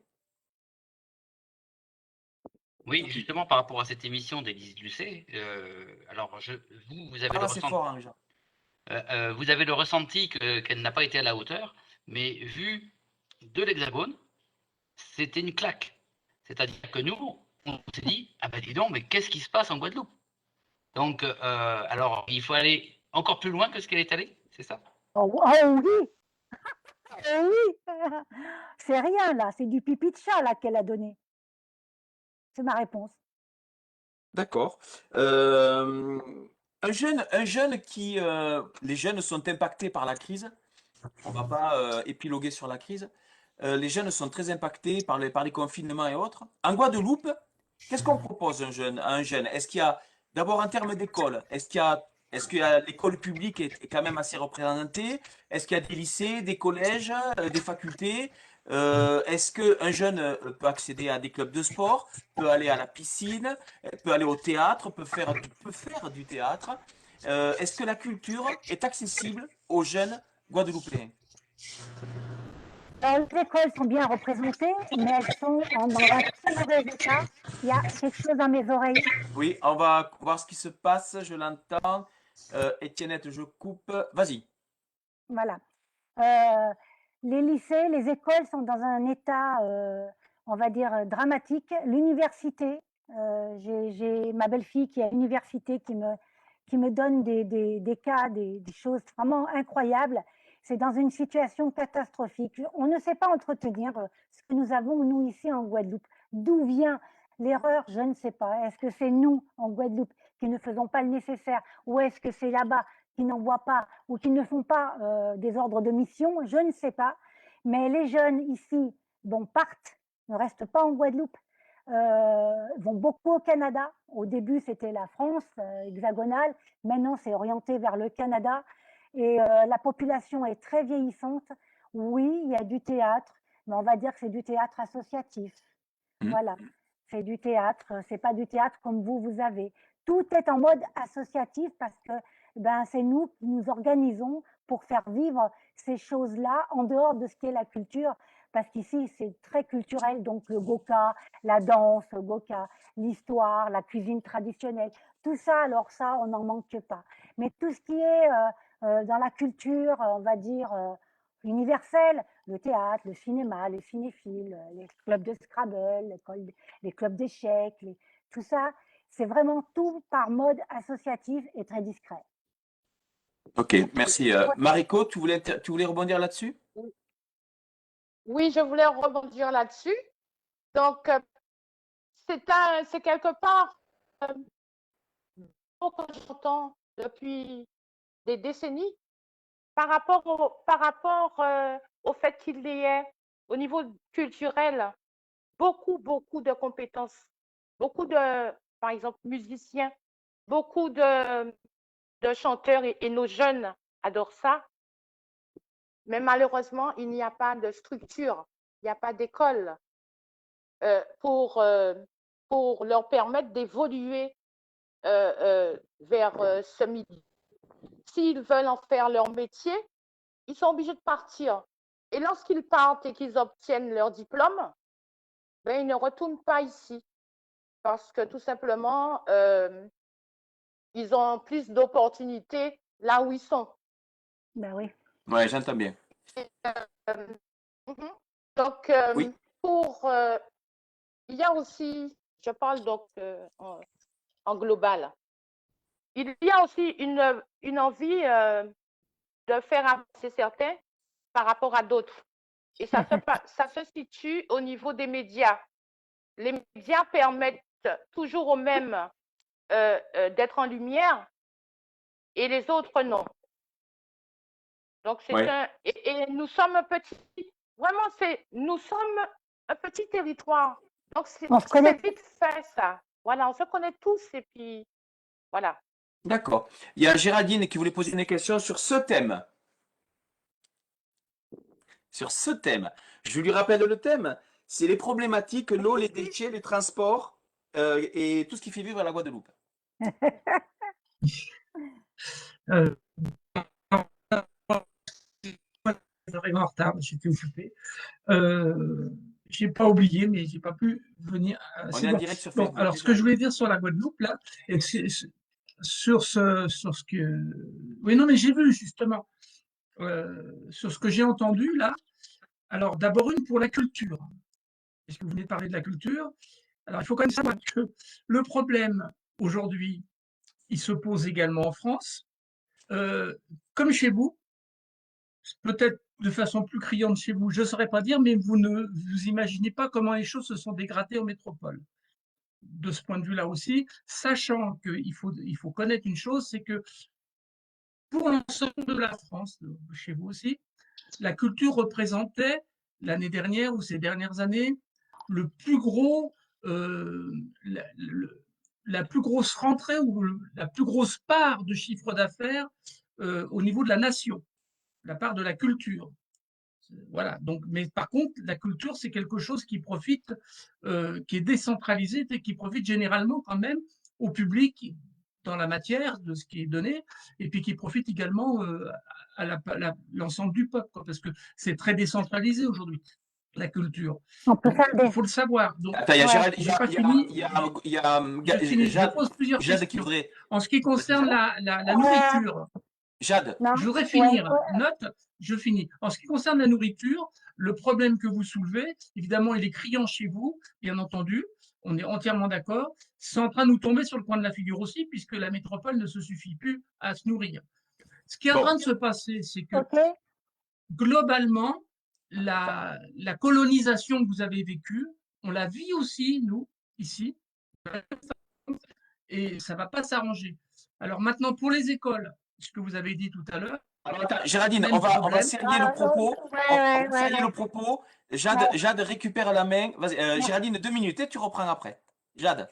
Oui, justement, par rapport à cette émission d'Élise Lucet, alors vous avez le Ah, c'est ressenti, fort, Henri-Jean. vous avez le ressenti qu'elle n'a pas été à la hauteur, mais vu de l'Hexagone, c'était une claque. C'est-à-dire que nous, on s'est dit, ah ben dis donc, mais qu'est-ce qui se passe en Guadeloupe? Donc, alors, il faut aller encore plus loin que ce qu'elle est allée, c'est ça? oh, oh oui, oh oui, c'est rien là, c'est du pipi de chat là qu'elle a donné. C'est ma réponse. D'accord. Un jeune qui, les jeunes sont impactés par la crise. On va pas épiloguer sur la crise. Les jeunes sont très impactés par les confinements et autres. En Guadeloupe, qu'est-ce qu'on propose à un jeune? Est-ce qu'il y a, d'abord en termes d'école, est-ce qu'il y a l'école publique est quand même assez représentée? Est-ce qu'il y a des lycées, des collèges, des facultés? Est-ce qu'un jeune peut accéder à des clubs de sport, peut aller à la piscine, peut aller au théâtre, peut faire du théâtre? Est-ce que la culture est accessible aux jeunes guadeloupéens? Les écoles sont bien représentées, mais elles sont dans un très mauvais état. Il y a quelque chose dans mes oreilles. Oui, on va voir ce qui se passe. Je l'entends. Étiennette, je coupe. Vas-y. Voilà. Les lycées, les écoles sont dans un état, on va dire, dramatique. L'université, j'ai ma belle-fille qui est à l'université qui me donne des cas, des choses vraiment incroyables. C'est dans une situation catastrophique. On ne sait pas entretenir ce que nous avons, nous, ici en Guadeloupe. D'où vient l'erreur? Je ne sais pas. Est-ce que c'est nous, en Guadeloupe, qui ne faisons pas le nécessaire? Ou est-ce que c'est là-bas qui n'en voient pas ou qui ne font pas des ordres de mission? Je ne sais pas. Mais les jeunes ici, partent, ne restent pas en Guadeloupe, vont beaucoup au Canada. Au début, c'était la France hexagonale. Maintenant, c'est orienté vers le Canada. Et la population est très vieillissante. Oui, il y a du théâtre, mais on va dire que c'est du théâtre associatif. Voilà, c'est du théâtre, c'est pas du théâtre comme vous avez. Tout est en mode associatif parce que c'est nous qui nous organisons pour faire vivre ces choses-là en dehors de ce qu'est la culture, parce qu'ici c'est très culturel, donc le goka, la danse, le goka, l'histoire, la cuisine traditionnelle, tout ça, alors ça, on n'en manque pas. Mais tout ce qui est dans la culture, on va dire, universelle, le théâtre, le cinéma, les cinéphiles, les clubs de Scrabble, les clubs d'échecs, tout ça, c'est vraiment tout par mode associatif et très discret. Ok, merci. Mariko, tu voulais rebondir là-dessus? Oui, je voulais rebondir là-dessus. Donc, c'est quelque part ce que j'entends depuis des décennies par rapport au fait qu'il y ait, au niveau culturel, beaucoup de compétences, beaucoup de, par exemple, musiciens, beaucoup de chanteurs et nos jeunes adorent ça. Mais malheureusement, il n'y a pas de structure, il n'y a pas d'école pour leur permettre d'évoluer vers ce milieu. S'ils veulent en faire leur métier, ils sont obligés de partir. Et lorsqu'ils partent et qu'ils obtiennent leur diplôme, ils ne retournent pas ici parce que tout simplement, ils ont plus d'opportunités là où ils sont. Ben oui. Ouais, j'entends bien. Donc, Oui. il y a aussi, je parle donc en global, il y a aussi une envie de faire avancer certains par rapport à d'autres. Et ça se situe au niveau des médias. Les médias permettent toujours aux mêmes d'être en lumière et les autres non. Donc, c'est Ouais. et nous sommes un petit, vraiment, nous sommes un petit territoire. Donc, On se connaît. c'est vite fait, ça. Voilà, on se connaît tous et puis, voilà. D'accord. Il y a Géraldine qui voulait poser une question sur ce thème. Sur ce thème. Je lui rappelle le thème. C'est les problématiques, l'eau, les déchets, les transports et tout ce qui fait vivre la Guadeloupe. Euh, J'arrive en retard, j'étais occupé. J'ai pas oublié, mais j'ai pas pu venir. On C'est est en bon. direct sur Bon, Facebook. alors ce que je voulais dire sur la Guadeloupe là, et sur ce que, oui non mais j'ai vu justement sur ce que j'ai entendu là. Alors d'abord une pour la culture, puisque vous venez de parler de la culture. Alors il faut quand même savoir que le problème aujourd'hui, il se pose également en France, comme chez vous. Peut-être de façon plus criante chez vous, je ne saurais pas dire, mais vous ne vous imaginez pas comment les choses se sont dégradées en métropole. De ce point de vue-là aussi, sachant qu'il faut connaître une chose, c'est que pour l'ensemble de la France, chez vous aussi, la culture représentait l'année dernière ou ces dernières années le plus gros, la plus grosse rentrée ou la plus grosse part de chiffre d'affaires au niveau de la nation, la part de la culture. Voilà. Donc, mais par contre, la culture, c'est quelque chose qui profite, qui est décentralisé et qui profite généralement quand même au public dans la matière de ce qui est donné, et puis qui profite également à l'ensemble du peuple, quoi, parce que c'est très décentralisé aujourd'hui, la culture. On peut Donc, faire il des. faut le savoir. Donc, Attends, il y a Ouais. Géraldine, j'ai pas fini. Je finis. Je Jade, pose plusieurs Jade qui questions. voudrait. En ce qui concerne la nourriture, Jade, Non. je voudrais Ouais, finir. ouais. Note, je finis. En ce qui concerne la nourriture, le problème que vous soulevez, évidemment, il est criant chez vous, bien entendu. On est entièrement d'accord. C'est en train de nous tomber sur le coin de la figure aussi, puisque la métropole ne se suffit plus à se nourrir. Ce qui est en bon, train de se passer, c'est que Ok. globalement, la colonisation que vous avez vécue, on la vit aussi, nous, ici, et ça ne va pas s'arranger. Alors maintenant, pour les écoles, ce que vous avez dit tout à l'heure, alors, attends, Géraldine, même on va problème. serrer le Ah, propos. ouais, On ouais, va serrer ouais, le ouais. propos. Ouais. Jade récupère la main. Vas-y, Merci. Géraldine, 2 minutes et tu reprends après. Jade.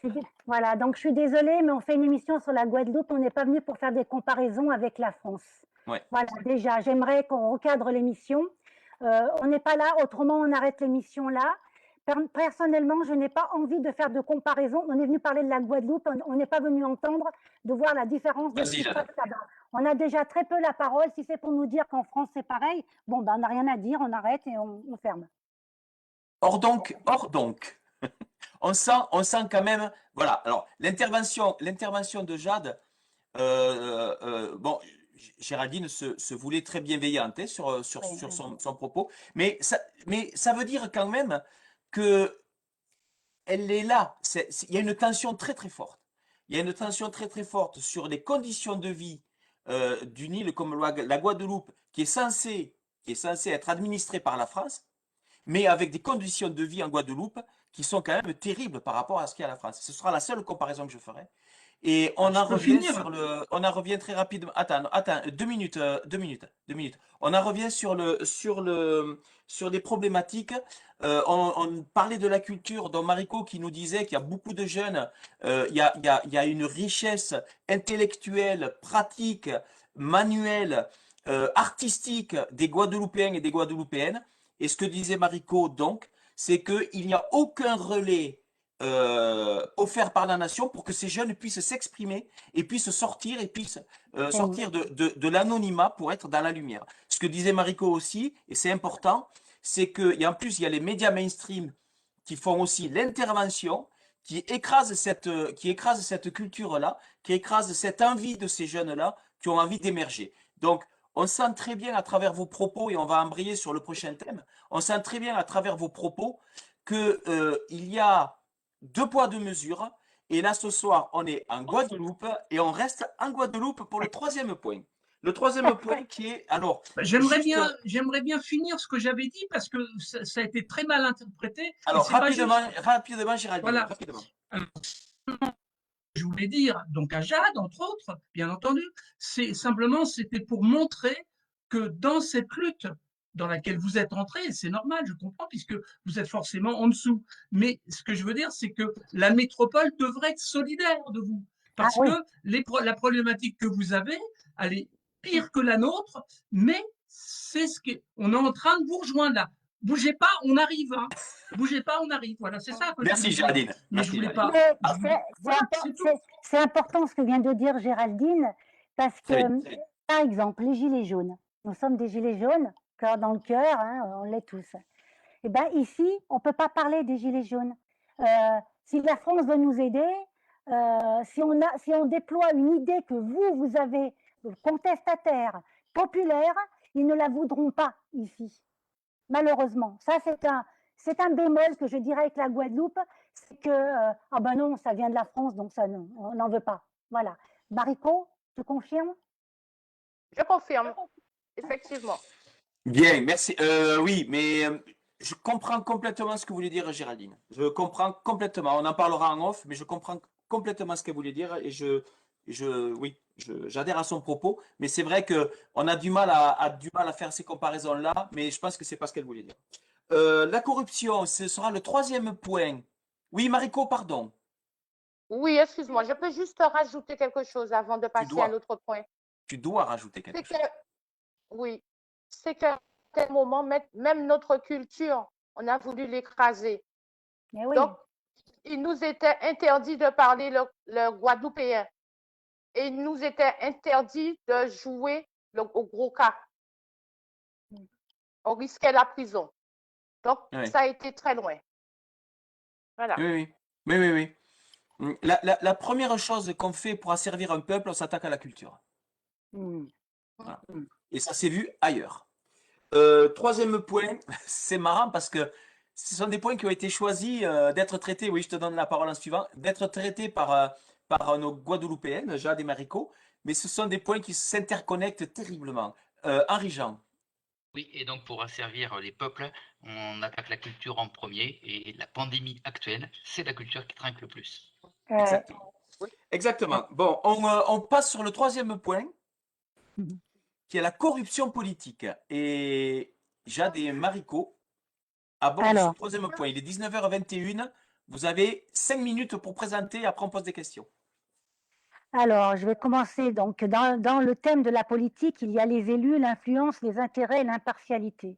Voilà, donc je suis désolée, mais on fait une émission sur la Guadeloupe. On n'est pas venu pour faire des comparaisons avec la France. Ouais. Voilà, déjà, j'aimerais qu'on recadre l'émission. On n'est pas là, autrement on arrête l'émission là. Personnellement, je n'ai pas envie de faire de comparaison. On est venu parler de la Guadeloupe, on n'est pas venu entendre, de voir la différence de ce Vas-y, qui se Jade. passe là-bas. On a déjà très peu la parole. Si c'est pour nous dire qu'en France c'est pareil, bon, ben, on n'a rien à dire, on arrête et on ferme. Or donc. On sent quand même. Voilà. Alors, l'intervention de Jade. Bon, Géraldine se voulait très bienveillante hein, sur son propos, mais ça veut dire quand même que elle est là. Il y a une tension très très forte. Il y a une tension très très forte sur les conditions de vie d'une île comme la Guadeloupe, qui est censée être administrée par la France, mais avec des conditions de vie en Guadeloupe qui sont quand même terribles par rapport à ce qu'il y a à la France. Ce sera la seule comparaison que je ferai. Et on en revient on en revient très rapidement. Attends, 2 minutes, 2 minutes. On en revient sur des problématiques. On parlait de la culture, dont Mariko qui nous disait qu'il y a beaucoup de jeunes, il y a une richesse intellectuelle, pratique, manuelle, artistique des Guadeloupéens et des Guadeloupéennes. Et ce que disait Mariko donc, c'est qu'il n'y a aucun relais offert par la nation pour que ces jeunes puissent s'exprimer et puissent sortir sortir de l'anonymat pour être dans la lumière. Ce que disait Mariko aussi, et c'est important, c'est qu'en plus, il y a les médias mainstream qui font aussi l'intervention, qui écrasent cette culture-là, qui écrasent cette envie de ces jeunes-là qui ont envie d'émerger. Donc, on sent très bien à travers vos propos, et on va embrayer sur le prochain thème, on sent très bien à travers vos propos qu'il y a 2 poids 2 mesures. Et là, ce soir, on est en Guadeloupe et on reste en Guadeloupe pour le 3e point. Le 3e point qui est, alors, j'aimerais bien finir ce que j'avais dit parce que ça a été très mal interprété. Alors, rapidement, Géraldine, voilà. rapidement. Alors, je voulais dire, donc à Jade, entre autres, bien entendu, c'était pour montrer que dans cette lutte dans laquelle vous êtes entré, c'est normal, je comprends, puisque vous êtes forcément en dessous. Mais ce que je veux dire, c'est que la métropole devrait être solidaire de vous. Parce oui. que la problématique que vous avez, elle est pire que la nôtre, mais c'est ce qu'on est en train de vous rejoindre là. Bougez pas, on arrive. Hein. Bougez pas, on arrive. Voilà, c'est ça que je Merci, voulais dire. Géraldine. Mais Merci, je voulais Géraldine. pas. Mais Voilà, c'est tout. c'est important ce que vient de dire Géraldine, parce Très que, bien, très bien. par exemple, les gilets jaunes, nous sommes des gilets jaunes, cœur dans le cœur, hein, on l'est tous. Et bien ici, on ne peut pas parler des gilets jaunes. Si la France veut nous aider, si on déploie une idée que vous avez contestataire, populaire, ils ne la voudront pas ici. Malheureusement. Ça, c'est un bémol que je dirais avec la Guadeloupe, c'est que, ah ben non, ça vient de la France, donc ça, non, on n'en veut pas. Voilà. Marico, tu confirmes? Je confirme, effectivement. Bien, merci. Oui, mais je comprends complètement ce que voulait dire Géraldine. Je comprends complètement. On en parlera en off, mais je comprends complètement ce qu'elle voulait dire et oui, j'adhère à son propos. Mais c'est vrai que on a du mal à faire ces comparaisons-là, mais je pense que c'est pas ce qu'elle voulait dire. La corruption, ce sera le troisième point. Oui, Mariko, pardon. Oui, excuse-moi, je peux juste rajouter quelque chose avant de passer à l'autre point. Tu dois rajouter quelque chose. Oui, c'est qu'à tel moment, même notre culture, on a voulu l'écraser. Oui. Donc, il nous était interdit de parler le guadeloupéen. Et il nous était interdit de jouer au gros cas. On risquait la prison. Donc, ça a été très loin. Voilà. Oui. La première chose qu'on fait pour asservir un peuple, on s'attaque à la culture. Voilà. Et ça s'est vu ailleurs. Troisième point, c'est marrant parce que ce sont des points qui ont été choisis d'être traités, oui, je te donne la parole en suivant, d'être traités par nos Guadeloupéennes, Jade et Mariko, mais ce sont des points qui s'interconnectent terriblement. Henri-Jean. Oui, et donc pour asservir les peuples, on attaque la culture en premier, et la pandémie actuelle, c'est la culture qui trinque le plus. Exactement. Exactement. Bon, on passe sur le troisième point, qui est la corruption politique. Et Jade et Mariko abordent ce troisième point. Il est 19h21. Vous avez 5 minutes pour présenter, après on pose des questions. Alors, je vais commencer. Donc, dans le thème de la politique, il y a les élus, l'influence, les intérêts et l'impartialité.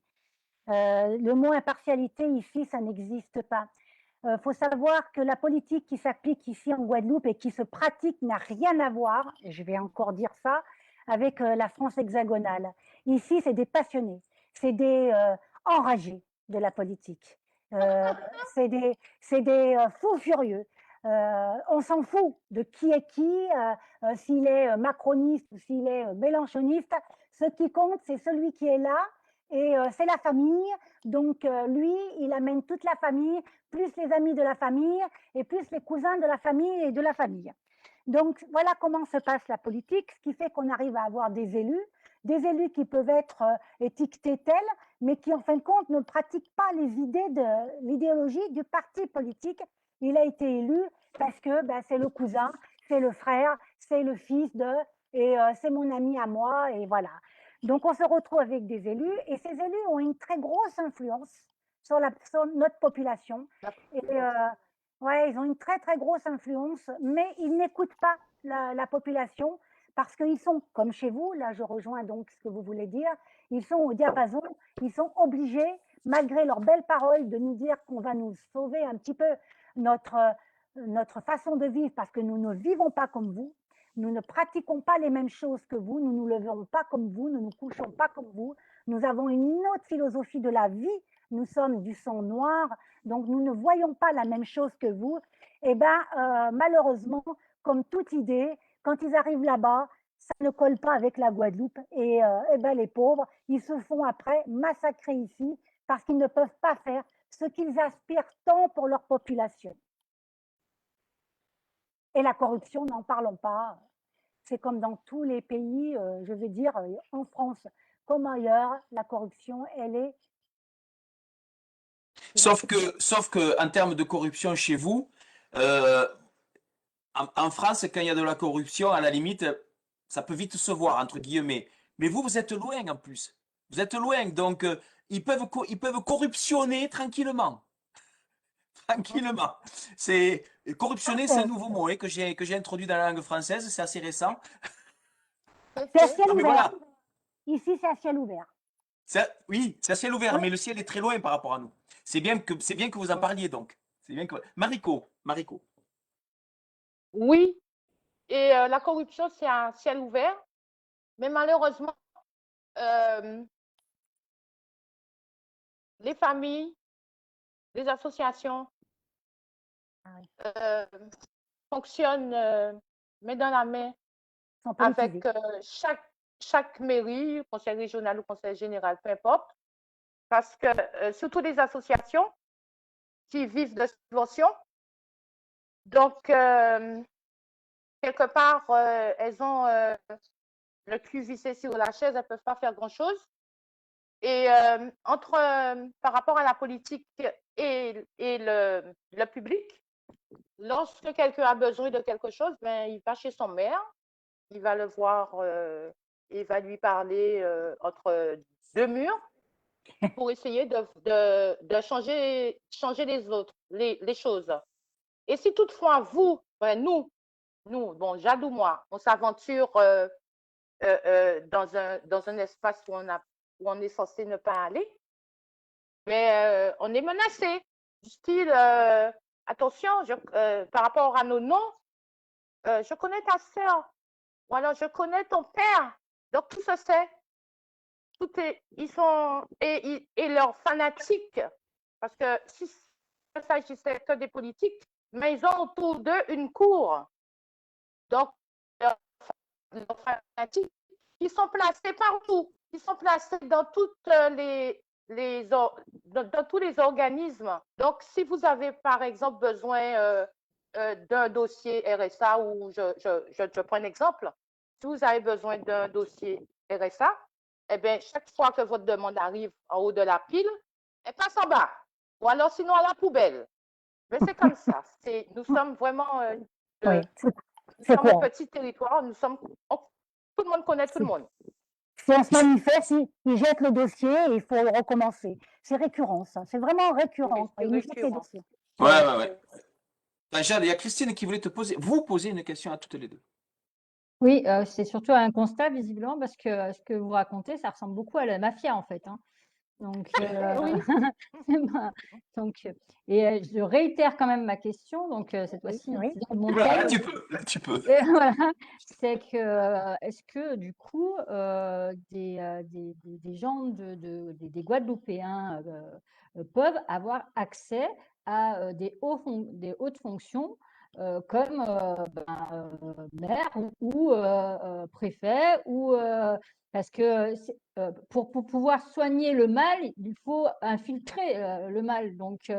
Le mot impartialité, ici, ça n'existe pas. Faut savoir que la politique qui s'applique ici en Guadeloupe et qui se pratique n'a rien à voir, et je vais encore dire ça, avec la France hexagonale. Ici, c'est des passionnés, c'est des enragés de la politique. C'est des fous furieux. On s'en fout de qui est qui, s'il est macroniste ou s'il est mélenchoniste. Ce qui compte, c'est celui qui est là, et c'est la famille. Donc, lui, il amène toute la famille, plus les amis de la famille, et plus les cousins de la famille et de la famille. Donc, voilà comment se passe la politique, ce qui fait qu'on arrive à avoir des élus qui peuvent être étiquetés tels, mais qui, en fin de compte, ne pratiquent pas les idées de l'idéologie du parti politique. Il a été élu parce que c'est le cousin, c'est le frère, c'est le fils de, et c'est mon ami à moi, et voilà. Donc, on se retrouve avec des élus, et ces élus ont une très grosse influence sur notre population. Et ils ont une très, très grosse influence, mais ils n'écoutent pas la population parce qu'ils sont, comme chez vous, là je rejoins donc ce que vous voulez dire, ils sont au diapason, ils sont obligés, malgré leurs belles paroles, de nous dire qu'on va nous sauver un petit peu notre façon de vivre parce que nous ne vivons pas comme vous. Nous ne pratiquons pas les mêmes choses que vous, nous ne nous levons pas comme vous, nous ne nous couchons pas comme vous, nous avons une autre philosophie de la vie, nous sommes du sang noir, donc nous ne voyons pas la même chose que vous. Et malheureusement, comme toute idée, quand ils arrivent là-bas, ça ne colle pas avec la Guadeloupe, et les pauvres, ils se font après massacrer ici parce qu'ils ne peuvent pas faire ce qu'ils aspirent tant pour leur population. Et la corruption, n'en parlons pas. C'est comme dans tous les pays, je veux dire, en France comme ailleurs, la corruption, elle est... Sauf que en termes de corruption chez vous, en France, quand il y a de la corruption, à la limite, ça peut vite se voir, entre guillemets. Mais vous êtes loin en plus. Vous êtes loin, donc ils peuvent corruptionner tranquillement. Tranquillement. C'est corruptionner, c'est un nouveau mot que j'ai introduit dans la langue française, c'est assez récent. C'est à ciel Non, mais ouvert. voilà. Ici, c'est à ciel ouvert. Oui, c'est à ciel ouvert, Oui. mais le ciel est très loin par rapport à nous. C'est bien que vous en parliez donc. C'est bien que Mariko. Oui, et la corruption, c'est un ciel ouvert, mais malheureusement, les familles, les associations fonctionnent main dans la main Sans avec politiser. chaque mairie, conseil régional ou conseil général, peu importe, parce que surtout les associations qui vivent de subventions, donc quelque part, elles ont le cul vissé sur la chaise, elles ne peuvent pas faire grand-chose. Et par rapport à la politique et le public, lorsque quelqu'un a besoin de quelque chose, ben, il va chez son maire, il va le voir, il va lui parler entre deux murs pour essayer de changer les choses. Et si toutefois vous, ben, nous, bon, Jade ou moi, on s'aventure dans un espace où on est censé ne pas aller, mais on est menacé. Du style, attention, par rapport à nos noms, je connais ta sœur, ou alors je connais ton père. Donc tout se sait. Ils sont, et leurs fanatiques, parce que si il ne s'agissait que des politiques, mais ils ont autour d'eux une cour. Donc, leurs fanatiques, ils sont placés partout. Ils sont placés dans toutes dans tous les organismes. Donc, si vous avez, par exemple, besoin d'un dossier RSA, ou je prends un exemple, si vous avez besoin d'un dossier RSA, eh bien, chaque fois que votre demande arrive en haut de la pile, elle passe en bas. Ou alors, sinon, à la poubelle. Mais c'est comme ça. Nous sommes vraiment Oui, nous c'est sommes un courant. petit territoire. Tout le monde connaît tout le monde. Si on se manifeste, ils jettent le dossier et il faut recommencer. C'est récurrent, ça. C'est vraiment récurrent. C'est Ils nous jettent les récurrent. dossiers. Ouais. Jade, il y a Christine qui voulait vous poser une question à toutes les deux. Oui, c'est surtout un constat visiblement parce que ce que vous racontez, ça ressemble beaucoup à la mafia en fait, hein. Donc, et je réitère quand même ma question. Donc cette fois-ci, Oui. c'est dans mon Là, thème. tu peux. Et voilà, c'est que est-ce que du coup des gens des Guadeloupéens peuvent avoir accès à des hautes fonctions comme maire ou préfet, ou parce que pour pouvoir soigner le mal, il faut infiltrer le mal. Donc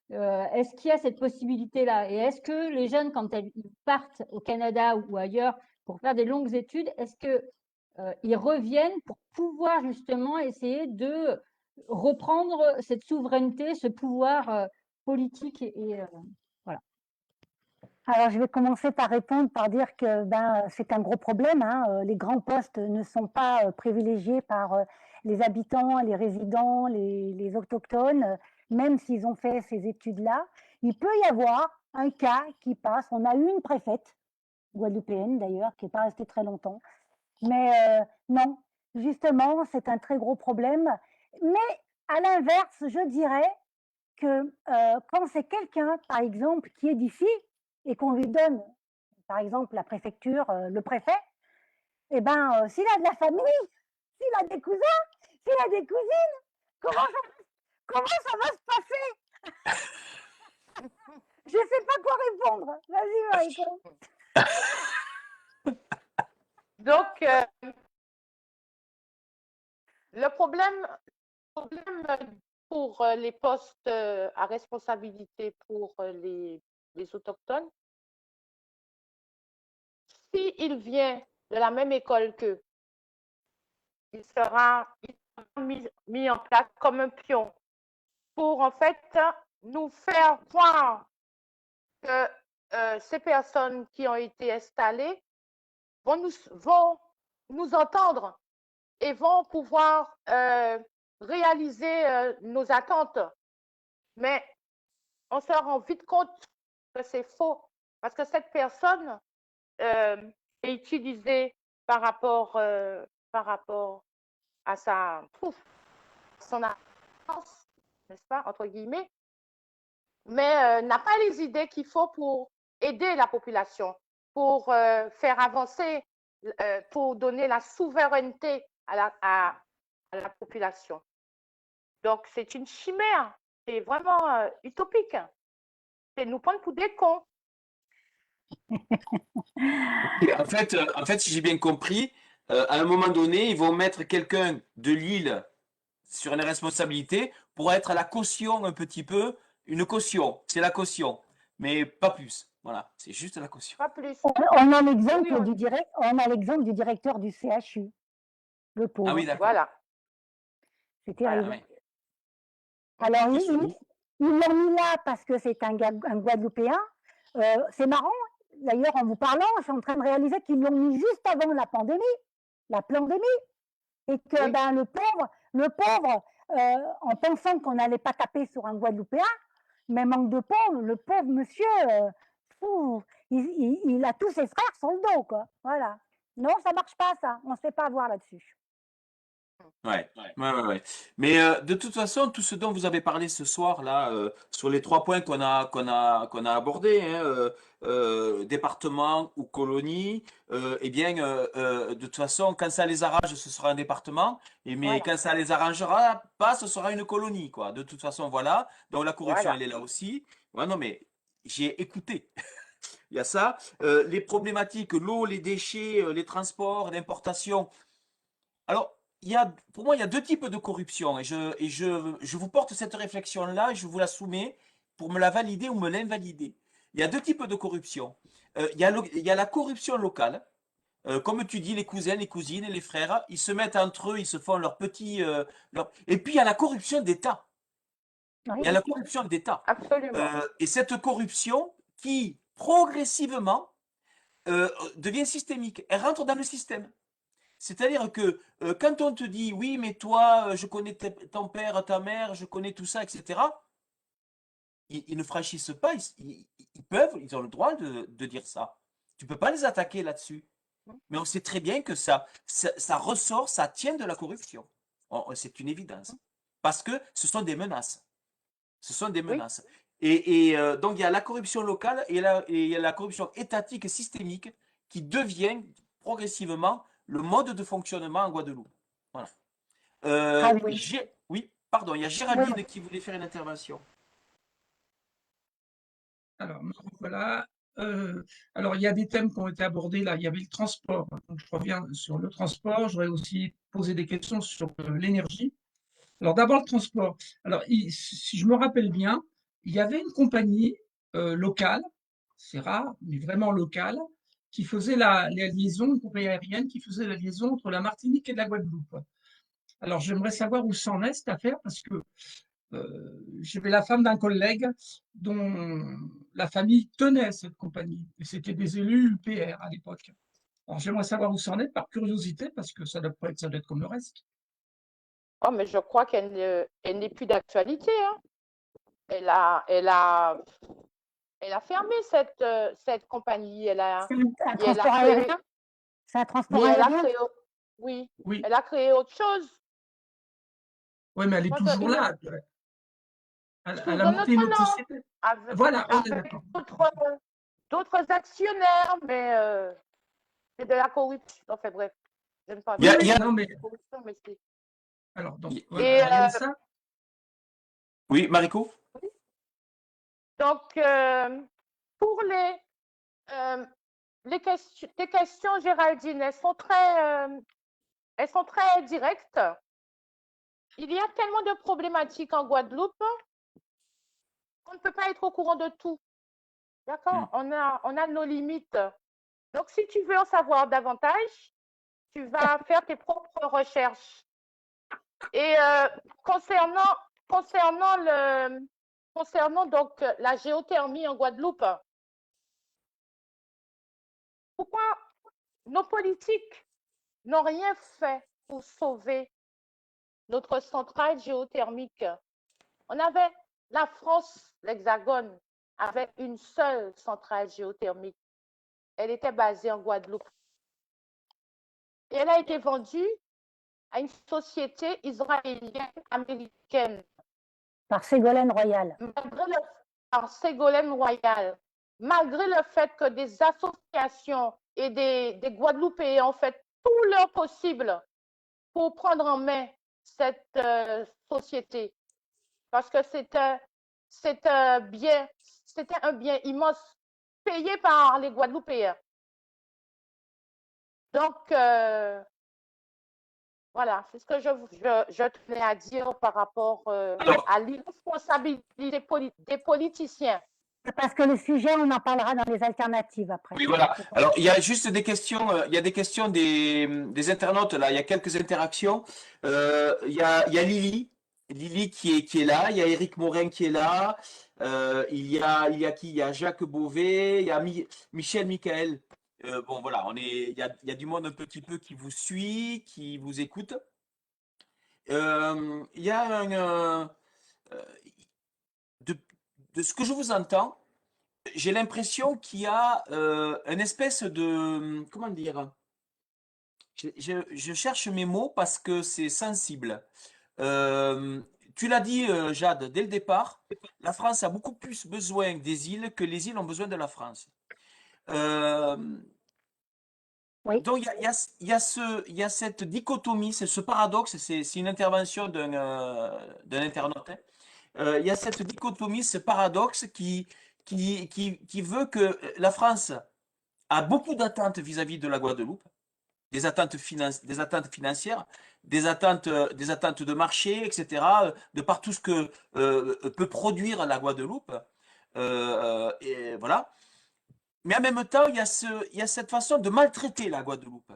est-ce qu'il y a cette possibilité-là? Et est-ce que les jeunes, quand ils partent au Canada ou ailleurs pour faire des longues études, est-ce qu'ils reviennent pour pouvoir justement essayer de reprendre cette souveraineté, ce pouvoir politique voilà. Alors, je vais commencer par répondre par dire que c'est un gros problème, hein. Les grands postes ne sont pas privilégiés par les habitants, les résidents, les autochtones, même s'ils ont fait ces études-là. Il peut y avoir un cas qui passe. On a eu une préfète, guadeloupéenne d'ailleurs, qui n'est pas restée très longtemps. Mais non, justement, c'est un très gros problème. Mais à l'inverse, je dirais que quand c'est quelqu'un, par exemple, qui est d'ici, et qu'on lui donne, par exemple, la préfecture, le préfet, eh ben, s'il a de la famille, s'il a des cousins, s'il a des cousines, comment ça va se passer? Je ne sais pas quoi répondre. Vas-y, Mariko. Donc, le problème pour les postes à responsabilité pour les autochtones, s'il vient de la même école qu'eux, il sera mis en place comme un pion pour en fait nous faire croire que ces personnes qui ont été installées vont nous entendre et vont pouvoir réaliser nos attentes. Mais on se rend vite compte que c'est faux parce que cette personne est utilisée par rapport à son avance, n'est-ce pas, entre guillemets, mais n'a pas les idées qu'il faut pour aider la population, pour faire avancer, pour donner la souveraineté à la population. Donc, c'est une chimère, c'est vraiment utopique. C'est nous prendre pour des cons. Et en fait, si j'ai bien compris, à un moment donné, ils vont mettre quelqu'un de Lille sur une responsabilité pour être à la caution un petit peu. Une caution, c'est la caution, mais pas plus. Voilà, c'est juste la caution. Pas plus. On a l'exemple Oui, du directeur du CHU, le pauvre. Ah oui, d'accord. Voilà. C'est Ah terrible. oui. Alors, Qu'est-ce que- ils l'ont mis là parce que c'est un Guadeloupéen. C'est marrant. D'ailleurs, en vous parlant, je suis en train de réaliser qu'ils l'ont mis juste avant la pandémie. Et que Oui. ben, le pauvre en pensant qu'on n'allait pas taper sur un Guadeloupéen, mais manque de pauvre, le pauvre monsieur, il a tous ses frères sur le dos, quoi. Voilà. Non, ça marche pas, ça. On ne se fait pas avoir là-dessus. Ouais. Mais de toute façon, tout ce dont vous avez parlé ce soir là, sur les 3 points qu'on a abordés, hein, département ou colonie, eh bien, de toute façon, quand ça les arrange, ce sera un département, mais Voilà. quand ça les arrangera pas, ce sera une colonie, quoi. De toute façon, voilà. Donc la corruption, Voilà. elle est là aussi. Ouais, non, mais j'ai écouté. Il y a ça. Les problématiques, l'eau, les déchets, les transports, l'importation. Alors, pour moi, il y a 2 types de corruption je vous porte cette réflexion-là et je vous la soumets pour me la valider ou me l'invalider. Il y a 2 types de corruption. Il y a la corruption locale. Comme tu dis, les cousins, les cousines, les frères, ils se mettent entre eux, ils se font leurs petits. Et puis, il y a la corruption d'État. Oui. Il y a la corruption d'État. Absolument. Et cette corruption qui, progressivement, devient systémique. Elle rentre dans le système. C'est-à-dire que quand on te dit oui, mais toi, je connais ton père, ta mère, je connais tout ça, etc., ils ne franchissent pas, ils peuvent, ils ont le droit de dire ça. Tu peux pas les attaquer là-dessus. Mais on sait très bien que ça ressort, ça tient de la corruption. C'est une évidence. Parce que ce sont des menaces. Ce sont des Oui. menaces. Donc il y a la corruption locale et il y a la corruption étatique systémique qui devient progressivement le mode de fonctionnement en Guadeloupe. Voilà. Ah oui. Oui, pardon, il y a Géraldine qui voulait faire une intervention. Alors, me revoilà. Alors, il y a des thèmes qui ont été abordés là. Il y avait le transport. Donc, je reviens sur le transport. J'aurais aussi posé des questions sur l'énergie. Alors, d'abord, le transport. Alors, si je me rappelle bien, il y avait une compagnie locale, c'est rare, mais vraiment locale, qui faisait la liaison, une compagnie aérienne qui faisait la liaison entre la Martinique et la Guadeloupe. Alors, j'aimerais savoir où ça en est cette affaire parce que j'avais la femme d'un collègue dont la famille tenait cette compagnie. Et c'était des élus UPR à l'époque. Alors, j'aimerais savoir où ça en est par curiosité parce que ça doit être comme le reste. Oh, mais je crois qu'elle n'est plus d'actualité. Hein. Elle a fermé cette compagnie. C'est un et elle a transport créé, aérien? C'est un transport et elle a aérien? créé, oui, Oui, elle a créé autre chose. ouais, mais elle est Donc, toujours une- là. sous Elle a un monté autre une autre nom, société. avec, Voilà, on est avec d'accord. d'autres actionnaires, mais c'est de la corruption. Enfin bref, je ne parle Il y a- pas il y a- de Non, mais corruption, mais c'est. alors, donc, Et, voilà. Et Alors, il y a ça. Oui, Mariko? donc, pour tes questions, Géraldine, elles sont très directes. Il y a tellement de problématiques en Guadeloupe qu'on ne peut pas être au courant de tout. D'accord? On a nos limites. Donc, si tu veux en savoir davantage, tu vas faire tes propres recherches. Et concernant donc la géothermie en Guadeloupe, pourquoi nos politiques n'ont rien fait pour sauver notre centrale géothermique. La France, l'Hexagone, avait une seule centrale géothermique. Elle était basée en Guadeloupe. Et elle a été vendue à une société israélienne-américaine. Par Ségolène Royal. Par Ségolène Royal. Malgré le fait que des associations et des Guadeloupéens ont fait tout leur possible pour prendre en main cette société. Parce que c'était un bien immense payé par les Guadeloupéens. Donc, voilà, c'est ce que je tenais à dire par rapport à l'irresponsabilité des politiciens. Parce que le sujet, on en parlera dans les alternatives après. Oui, voilà. Alors, il y a juste des questions, il y a des questions des internautes, là, il y a quelques interactions. Il y a Lily qui est là, il y a Éric Morin qui est là, il y a qui? Il y a Jacques Beauvais, il y a Michel Michael. Bon, voilà, il y a du monde un petit peu qui vous suit, qui vous écoute. Il y a de ce que je vous entends, j'ai l'impression qu'il y a une espèce de, comment dire, je cherche mes mots parce que c'est sensible. Tu l'as dit, Jade, dès le départ, la France a beaucoup plus besoin des îles que les îles ont besoin de la France. Oui. Donc il y a cette dichotomie, ce paradoxe, c'est une intervention d'un internaute, hein. Il y a cette dichotomie, ce paradoxe qui veut que la France a beaucoup d'attentes vis-à-vis de la Guadeloupe, des attentes financières, des attentes de marché, etc., de par tout ce que peut produire la Guadeloupe. Et voilà. Mais en même temps, il y a cette façon de maltraiter la Guadeloupe.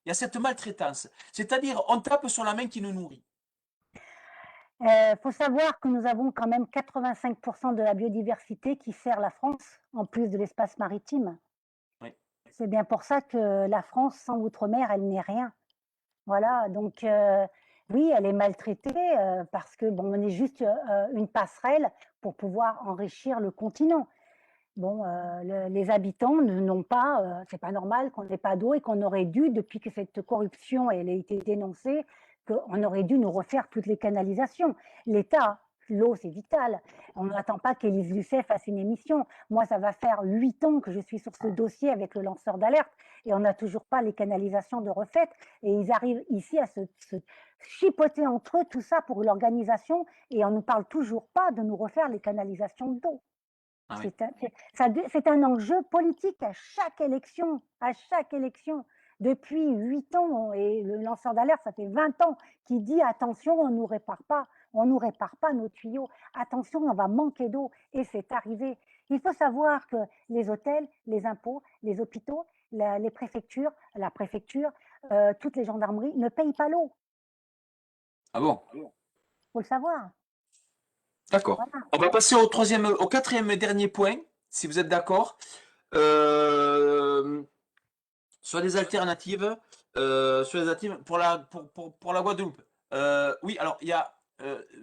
Il y a cette maltraitance. C'est-à-dire, on tape sur la main qui nous nourrit. Faut savoir que nous avons quand même 85% de la biodiversité qui sert la France, en plus de l'espace maritime. Oui. C'est bien pour ça que la France, sans outre-mer, elle n'est rien. Voilà, donc oui, elle est maltraitée parce que bon, on est juste une passerelle pour pouvoir enrichir le continent. Bon, les habitants n'ont pas, c'est pas normal qu'on n'ait pas d'eau et qu'on aurait dû, depuis que cette corruption elle a été dénoncée, qu'on aurait dû nous refaire toutes les canalisations. L'État, l'eau c'est vital. On n'attend pas qu'Élise Lucet fasse une émission. Moi, ça va faire 8 ans que je suis sur ce dossier avec le lanceur d'alerte et on n'a toujours pas les canalisations de refaites. Et ils arrivent ici à se chipoter entre eux tout ça pour l'organisation et on ne nous parle toujours pas de nous refaire les canalisations d'eau. Ah oui. C'est un enjeu politique à chaque élection, depuis 8 ans, et le lanceur d'alerte, ça fait 20 ans, qui dit attention, on nous répare pas nos tuyaux, attention, on va manquer d'eau, et c'est arrivé. Il faut savoir que les hôtels, les impôts, les hôpitaux, les préfectures, la préfecture, toutes les gendarmeries ne payent pas l'eau. Ah bon? Faut le savoir. D'accord. Voilà. On va passer au quatrième et dernier point, si vous êtes d'accord. Sur les alternatives, pour la Guadeloupe. Oui, alors il y a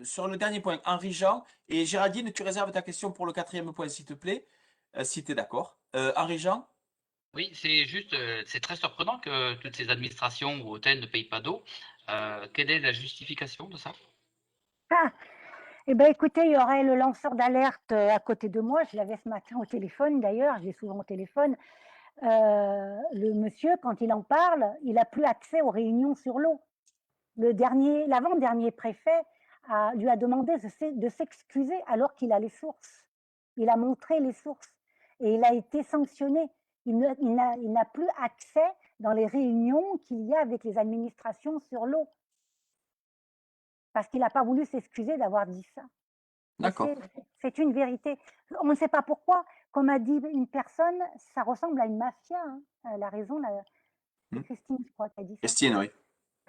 sur le dernier point, Henri Jean et Géraldine, tu réserves ta question pour le quatrième point, s'il te plaît, si tu es d'accord. Henri Jean? Oui, c'est juste, c'est très surprenant que toutes ces administrations ou hôtels ne payent pas d'eau. Quelle est la justification de ça? Ah, eh bien, écoutez, il y aurait le lanceur d'alerte à côté de moi. Je l'avais ce matin au téléphone, d'ailleurs. Je l'ai souvent au téléphone. Le monsieur, quand il en parle, il n'a plus accès aux réunions sur l'eau. L'avant-dernier préfet lui a demandé de s'excuser alors qu'il a les sources. Il a montré les sources et il a été sanctionné. Il n'a plus accès dans les réunions qu'il y a avec les administrations sur l'eau. Parce qu'il n'a pas voulu s'excuser d'avoir dit ça. D'accord. C'est une vérité. On ne sait pas pourquoi. Comme a dit une personne, ça ressemble à une mafia. Hein. Elle a raison, c'est Christine, je crois, qui a dit ça. Christine, oui.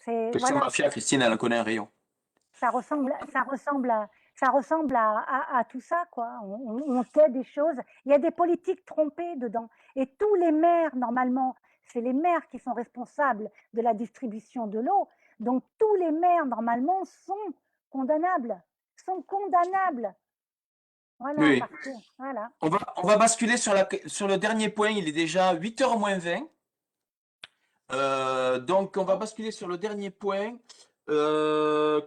Question Voilà, mafia, Christine, elle en connaît un rayon. ça ressemble à tout ça, quoi. On sait des choses. Il y a des politiques trompées dedans. Et tous les maires, normalement, c'est les maires qui sont responsables de la distribution de l'eau. Donc, tous les maires, normalement, sont condamnables. Voilà, Oui. parce que, voilà. On va basculer sur le dernier point. Il est déjà 8h moins 20. Donc, on va basculer sur le dernier point.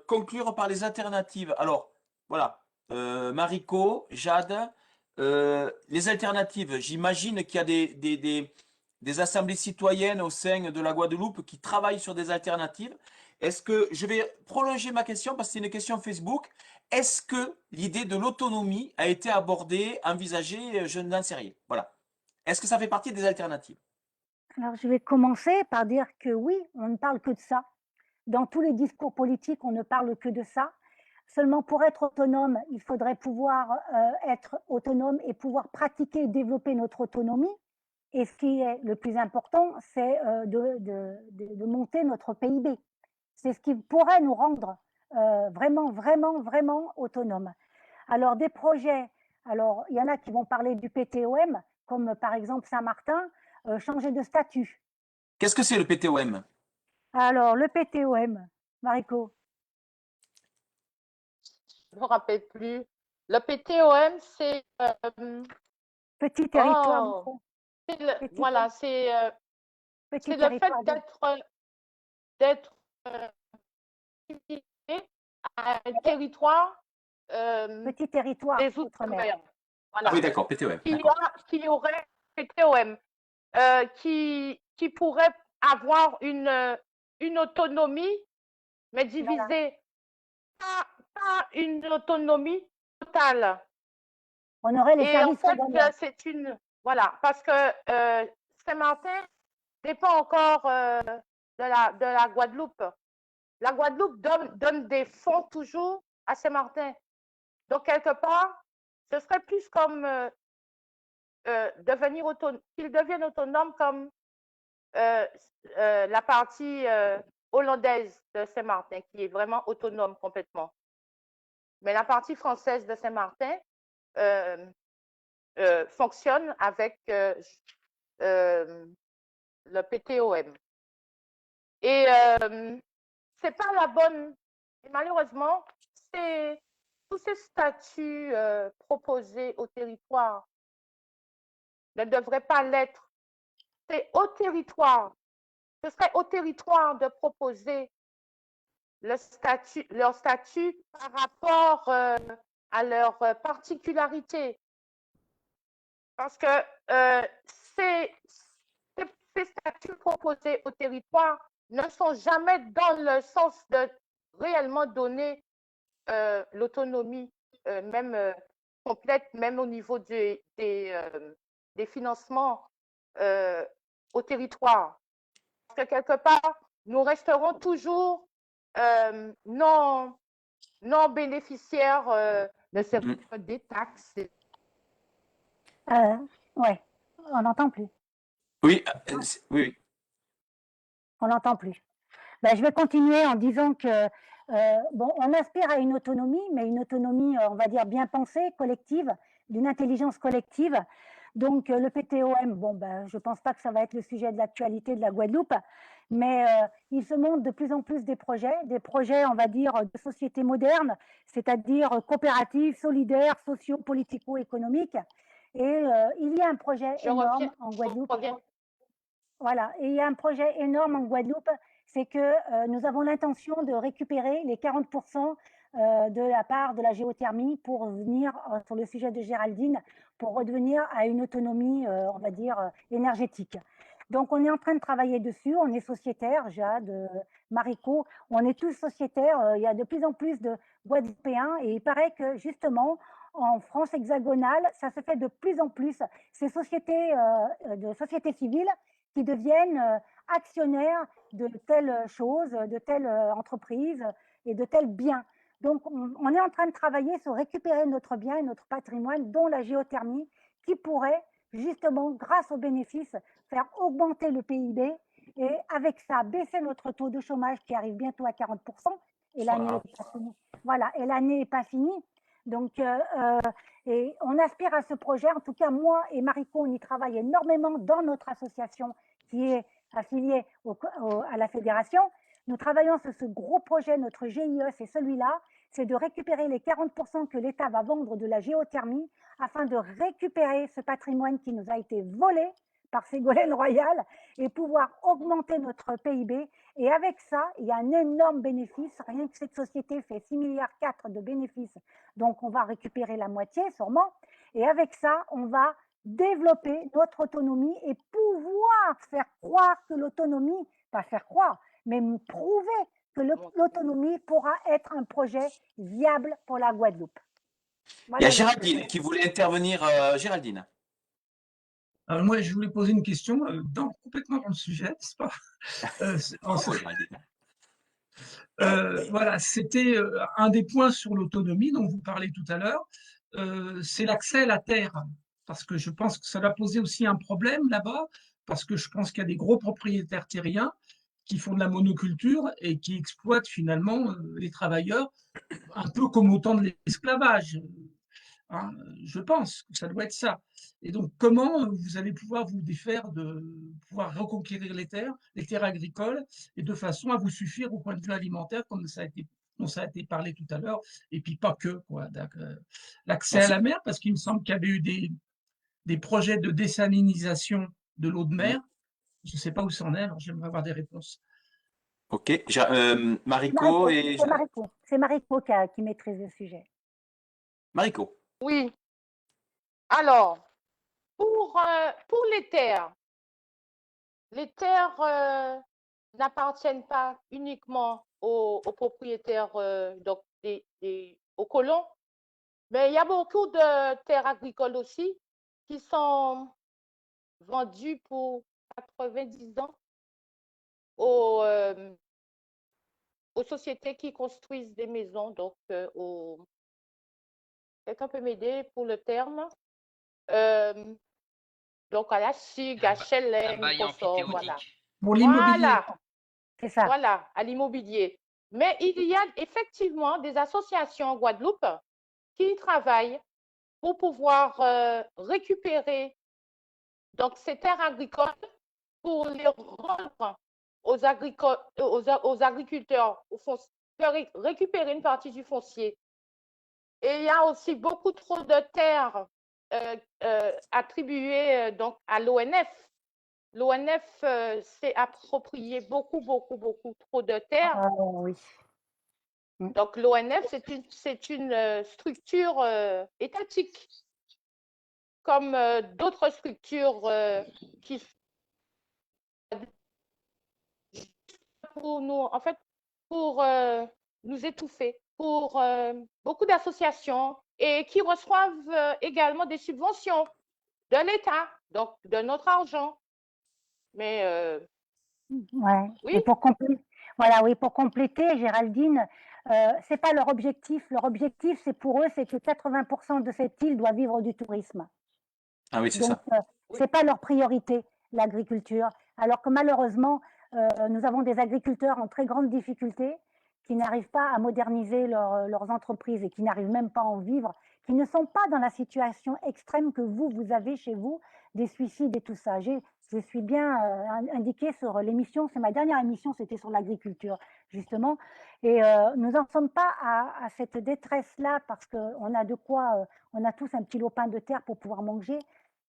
Conclure par les alternatives. Alors, voilà. Mariko, Jade, les alternatives. J'imagine qu'il y a des assemblées citoyennes au sein de la Guadeloupe qui travaillent sur des alternatives. Est-ce que je vais prolonger ma question parce que c'est une question Facebook. Est-ce que l'idée de l'autonomie a été abordée, envisagée? Je n'en sais rien. Voilà. Est-ce que ça fait partie des alternatives? Alors, je vais commencer par dire que oui, on ne parle que de ça. Dans tous les discours politiques, on ne parle que de ça. Seulement, pour être autonome, il faudrait pouvoir être autonome et pouvoir pratiquer et développer notre autonomie. Et ce qui est le plus important, c'est de monter notre PIB. C'est ce qui pourrait nous rendre vraiment autonomes. Alors, des projets, alors il y en a qui vont parler du PTOM, comme par exemple Saint-Martin, changer de statut. Qu'est-ce que c'est le PTOM? Alors, le PTOM, Mariko. Je ne me rappelle plus. Le PTOM, c'est Petit territoire. oh, voilà, c'est le fait d'être à un territoire petit territoire des Outre-mer. Voilà. Ah oui, d'accord, PTOM. Qui aurait PTOM, qui pourrait avoir une autonomie, mais divisée, pas une autonomie totale. On aurait les Et en services fait, régaliens. c'est une... Voilà, parce que Saint-Martin dépend encore de la Guadeloupe. La Guadeloupe donne des fonds toujours à Saint-Martin. Donc, quelque part, ce serait plus comme qu'ils deviennent autonomes comme la partie hollandaise de Saint-Martin, qui est vraiment autonome complètement. Mais la partie française de Saint-Martin fonctionne avec le PTOM. Et c'est pas la bonne. Et malheureusement, tous ces statuts proposés au territoire ne devraient pas l'être. C'est au territoire. Ce serait au territoire de proposer leur statut par rapport à leurs particularités. Parce que ces statuts proposés au territoire ne sont jamais dans le sens de réellement donner l'autonomie, même complète, même au niveau des financements au territoire. Parce que quelque part, nous resterons toujours non bénéficiaires de des taxes. Ouais, on n'entend plus. Oui, oui. On n'entend plus. Ben, je vais continuer en disant que bon, on aspire à une autonomie, mais une autonomie, on va dire, bien pensée, collective, d'une intelligence collective. Donc, le PTOM, bon, ben, je ne pense pas que ça va être le sujet de l'actualité de la Guadeloupe, mais il se montre de plus en plus des projets, on va dire, de société moderne, c'est-à-dire coopératives, solidaires, sociaux, politico-économiques. Et il y a un projet énorme en Guadeloupe. Voilà, et il y a un projet énorme en Guadeloupe, c'est que nous avons l'intention de récupérer les 40% de la part de la géothermie pour venir, sur le sujet de Géraldine, pour redevenir à une autonomie, on va dire, énergétique. Donc, on est en train de travailler dessus, on est sociétaires, Jade, Mariko, on est tous sociétaires, il y a de plus en plus de Guadeloupéens et il paraît que justement, en France hexagonale, ça se fait de plus en plus, ces sociétés civiles qui deviennent actionnaires de telles choses, de telles entreprises et de tels biens. Donc, on est en train de travailler sur récupérer notre bien et notre patrimoine, dont la géothermie, qui pourrait justement, grâce aux bénéfices, faire augmenter le PIB et avec ça, baisser notre taux de chômage qui arrive bientôt à 40%. Et l'année n'est pas finie. Voilà, et l'année n'est pas finie. Donc, et on aspire à ce projet. En tout cas, moi et Mariko, on y travaille énormément dans notre association qui est affiliée à la fédération. Nous travaillons sur ce gros projet, notre GIE, c'est celui-là, c'est de récupérer les 40% que l'État va vendre de la géothermie afin de récupérer ce patrimoine qui nous a été volé par Ségolène Royal et pouvoir augmenter notre PIB. Et avec ça, il y a un énorme bénéfice. Rien que cette société fait 6,4 milliards de bénéfices. Donc, on va récupérer la moitié sûrement. Et avec ça, on va développer notre autonomie et pouvoir faire croire que l'autonomie, pas faire croire, mais prouver que l'autonomie pourra être un projet viable pour la Guadeloupe. Il y a Voilà. Géraldine qui voulait intervenir. Géraldine. Alors moi, je voulais poser une question complètement dans le sujet, n'est-ce pas? Bravo, Géraldine. Voilà, c'était un des points sur l'autonomie dont vous parlez tout à l'heure, c'est l'accès à la terre. Parce que je pense que ça va poser aussi un problème là-bas, parce que je pense qu'il y a des gros propriétaires terriens qui font de la monoculture et qui exploitent finalement les travailleurs, un peu comme au temps de l'esclavage. Hein, je pense que ça doit être ça. Et donc, comment vous allez pouvoir vous défaire de pouvoir reconquérir les terres agricoles, et de façon à vous suffire au point de vue alimentaire, comme ça a été, dont ça a été parlé tout à l'heure, et puis pas que, quoi. L'accès à la mer, parce qu'il me semble qu'il y avait eu des projets de désalinisation de l'eau de mer. Je ne sais pas où c'en est, alors j'aimerais avoir des réponses. Ok. Mariko et. C'est Mariko qui maîtrise le sujet. Mariko. Oui. Alors, pour les terres n'appartiennent pas uniquement aux propriétaires, donc aux colons, mais il y a beaucoup de terres agricoles aussi qui sont vendues pour 90 ans aux sociétés qui construisent des maisons, donc quelqu'un peut m'aider pour le terme. Donc à la SIG, HLM, Microsoft, voilà. Pour l'immobilier. Voilà, C'est ça. voilà, à l'immobilier. Mais il y a effectivement des associations en Guadeloupe qui travaillent pour pouvoir récupérer donc ces terres agricoles pour les rendre aux agriculteurs, récupérer une partie du foncier. Et il y a aussi beaucoup trop de terres attribuées donc à l'ONF. L'ONF s'est approprié beaucoup trop de terres. Oui. Donc l'ONF, c'est une structure étatique, comme d'autres structures qui pour nous, en fait, pour nous étouffer, pour beaucoup d'associations et qui reçoivent également des subventions de l'État, donc de notre argent. Mais ouais. oui. Et pour compléter, Géraldine, c'est pas leur objectif. Leur objectif, c'est pour eux, c'est que 80% de cette île doit vivre du tourisme. Ah oui, c'est Donc, ça. c'est pas leur priorité, l'agriculture. Alors que malheureusement, nous avons des agriculteurs en très grande difficulté qui n'arrivent pas à moderniser leurs entreprises et qui n'arrivent même pas à en vivre, qui ne sont pas dans la situation extrême que vous avez chez vous, des suicides et tout ça. Je suis bien indiquée sur l'émission, c'est ma dernière émission, c'était sur l'agriculture, justement. Et nous n'en sommes pas à cette détresse-là parce qu'on a de quoi, on a tous un petit lopin de terre pour pouvoir manger,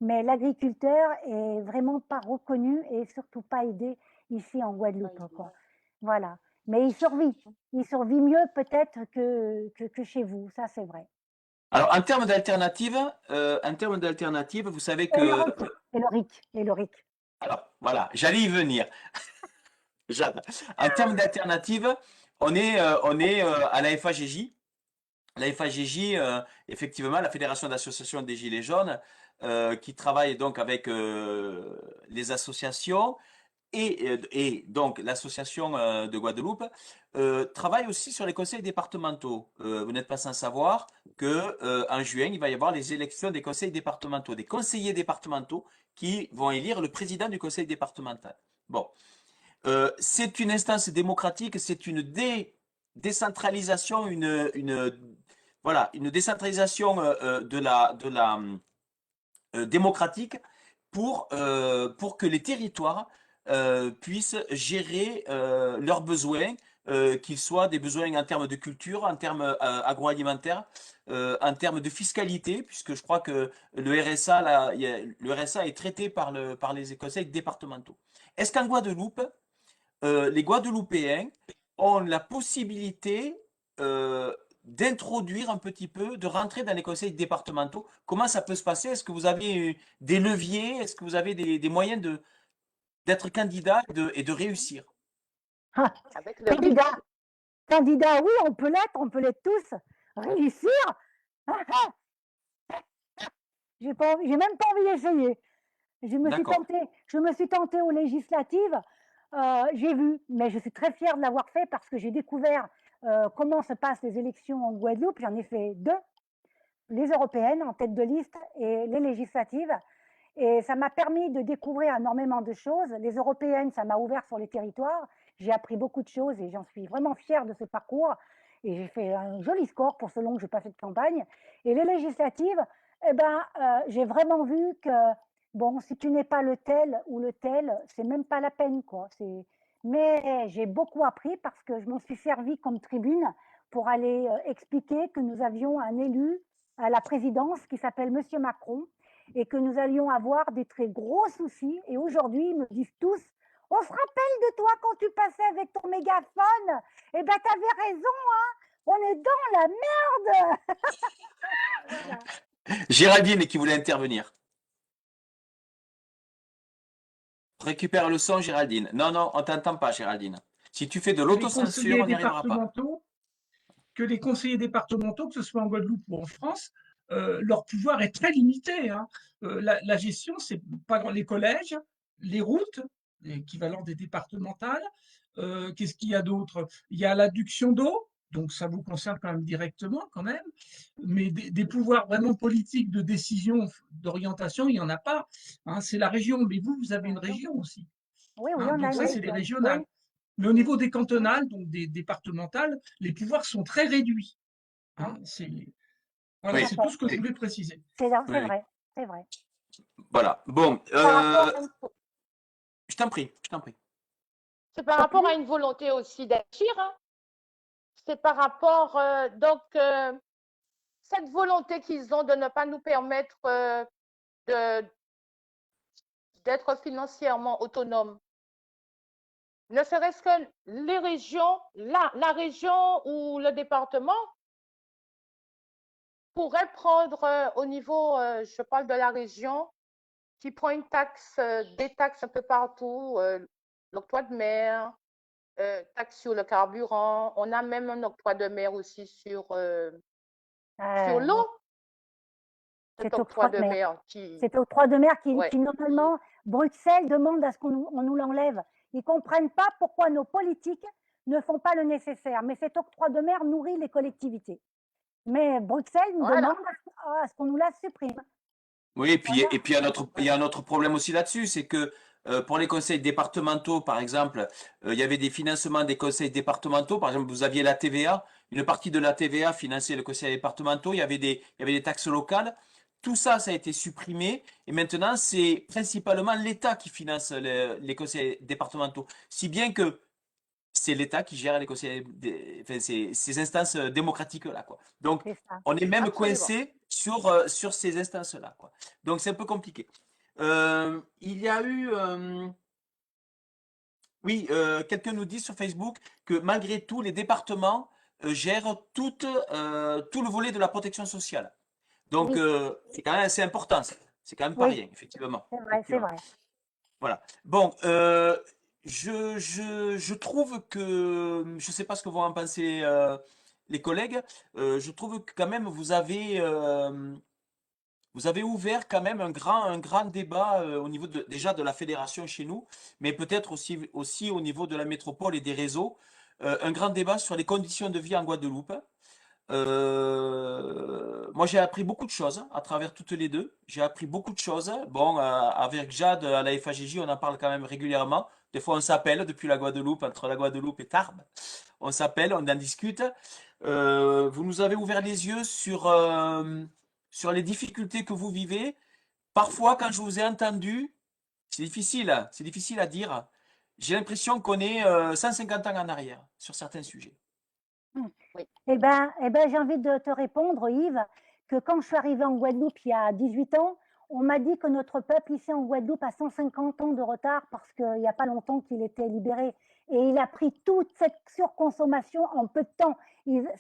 mais l'agriculteur est vraiment pas reconnu et surtout pas aidé ici en Guadeloupe, quoi. Voilà. Mais il survit mieux peut-être que chez vous, ça c'est vrai. Alors, en termes d'alternatives, vous savez que. Et le RIC. Alors, voilà, j'allais y venir. Jeanne, en termes d'alternatives, on est à la FAGJ. La FAGJ, effectivement, la Fédération d'associations des Gilets jaunes, qui travaille donc avec les associations et donc l'association de Guadeloupe, travaille aussi sur les conseils départementaux. Vous n'êtes pas sans savoir que en juin, il va y avoir les élections des conseils départementaux, des conseillers départementaux qui vont élire le président du conseil départemental. Bon. C'est une instance démocratique, c'est une décentralisation, voilà, une décentralisation de la démocratique pour que les territoires puissent gérer leurs besoins, qu'ils soient des besoins en termes de culture, en termes agroalimentaires, en termes de fiscalité, puisque je crois que le RSA, là, le RSA est traité par les conseils départementaux. Est-ce qu'en Guadeloupe, les Guadeloupéens ont la possibilité d'introduire un petit peu, de rentrer dans les conseils départementaux? Comment ça peut se passer? Est-ce que vous avez des leviers? Est-ce que vous avez des moyens d'être candidat et de réussir? Ah, Avec le RIC. candidat, oui, on peut l'être tous. Réussir? J'ai même pas envie d'essayer. Je D'accord. me suis tentée aux législatives. J'ai vu, mais je suis très fière de l'avoir fait parce que j'ai découvert comment se passent les élections en Guadeloupe. J'en ai fait 2, les européennes en tête de liste et les législatives. Et ça m'a permis de découvrir énormément de choses. Les européennes, ça m'a ouvert sur les territoires. J'ai appris beaucoup de choses et j'en suis vraiment fière de ce parcours. Et j'ai fait un joli score pour ce long que je n'ai pas fait de campagne. Et les législatives, eh ben, j'ai vraiment vu que, bon, si tu n'es pas le tel ou le tel, c'est même pas la peine, quoi. Mais j'ai beaucoup appris parce que je m'en suis servi comme tribune pour aller expliquer que nous avions un élu à la présidence qui s'appelle Monsieur Macron et que nous allions avoir des très gros soucis. Et aujourd'hui, ils me disent tous, on se rappelle de toi quand tu passais avec ton mégaphone. Eh ben, t'avais raison, hein. On est dans la merde. Voilà. Géraldine qui voulait intervenir. Récupère le son, Géraldine. Non, non, on t'entend pas, Géraldine. Si tu fais de Que les l'autocensure, conseillers on n'y arrivera pas. départementaux, que ce soit en Guadeloupe ou en France, leur pouvoir est très limité, hein. La gestion, c'est pas les collèges, les routes, l'équivalent des départementales. Qu'est-ce qu'il y a d'autre? Il y a l'adduction d'eau, donc ça vous concerne quand même directement, quand même. Mais des pouvoirs vraiment politiques de décision, d'orientation, il n'y en a pas, hein. C'est la région, mais vous avez une région aussi, Oui, oui, hein. on a Donc une ça, c'est les région. régionales. Oui. Mais au niveau des cantonales, donc des départementales, les pouvoirs sont très réduits, hein. Voilà, Oui, c'est tout ce que je voulais préciser. C'est oui, vrai, c'est vrai. voilà. Bon, Par rapport à une- je t'en prie, je t'en prie. C'est par rapport à une volonté aussi d'agir, hein. C'est par rapport, cette volonté qu'ils ont de ne pas nous permettre d'être financièrement autonomes. Ne serait-ce que les régions, la région ou le département pourrait prendre au niveau, je parle de la région, qui prend une taxe, des taxes un peu partout, l'octroi de mer, taxe sur le carburant. On a même un octroi de mer aussi sur l'eau. Cet octroi de mer qui… C'est octroi de mer qui Ouais. normalement, Bruxelles demande à ce qu'on nous l'enlève. Ils ne comprennent pas pourquoi nos politiques ne font pas le nécessaire. Mais cet octroi de mer nourrit les collectivités. Mais Bruxelles nous Voilà. demande à ce qu'on nous la supprime. Oui, et puis il y a un autre problème aussi là-dessus, c'est que pour les conseils départementaux, par exemple, il y avait des financements des conseils départementaux. Par exemple, vous aviez la TVA, une partie de la TVA finançait le conseil départementaux. Il y avait des taxes locales. Tout ça, ça a été supprimé. Et maintenant, c'est principalement l'État qui finance les conseils départementaux. Si bien que c'est l'État qui gère les conseils, enfin, ces instances démocratiques-là, quoi. Donc, C'est ça. on est même Absolument. coincé sur ces instances-là, quoi. Donc, c'est un peu compliqué. Il y a eu, oui, quelqu'un nous dit sur Facebook que malgré tout, les départements gèrent tout le volet de la protection sociale. Donc, Oui. c'est quand même assez important, ça. C'est quand même pas Oui. rien, effectivement. C'est vrai, c'est Effectivement. vrai. Voilà. Bon, je trouve que, je ne sais pas ce que vont en penser les collègues, je trouve que quand même vous avez ouvert quand même un grand débat au niveau déjà de la fédération chez nous, mais peut-être aussi au niveau de la métropole et des réseaux, un grand débat sur les conditions de vie en Guadeloupe. Moi, j'ai appris beaucoup de choses à travers toutes les deux. J'ai appris beaucoup de choses. Bon, avec Jade à la FAGJ, on en parle quand même régulièrement. Des fois, on s'appelle depuis la Guadeloupe, entre la Guadeloupe et Tarbes. On s'appelle, on en discute. Vous nous avez ouvert les yeux sur les difficultés que vous vivez. Parfois, quand je vous ai entendu, c'est difficile à dire. j'ai l'impression qu'on est 150 ans en arrière sur certains sujets. Eh ben, j'ai envie de te répondre, Yves, que quand je suis arrivée en Guadeloupe il y a 18 ans, on m'a dit que notre peuple ici en Guadeloupe a 150 ans de retard parce qu'il n'y a pas longtemps qu'il était libéré. Et il a pris toute cette surconsommation en peu de temps.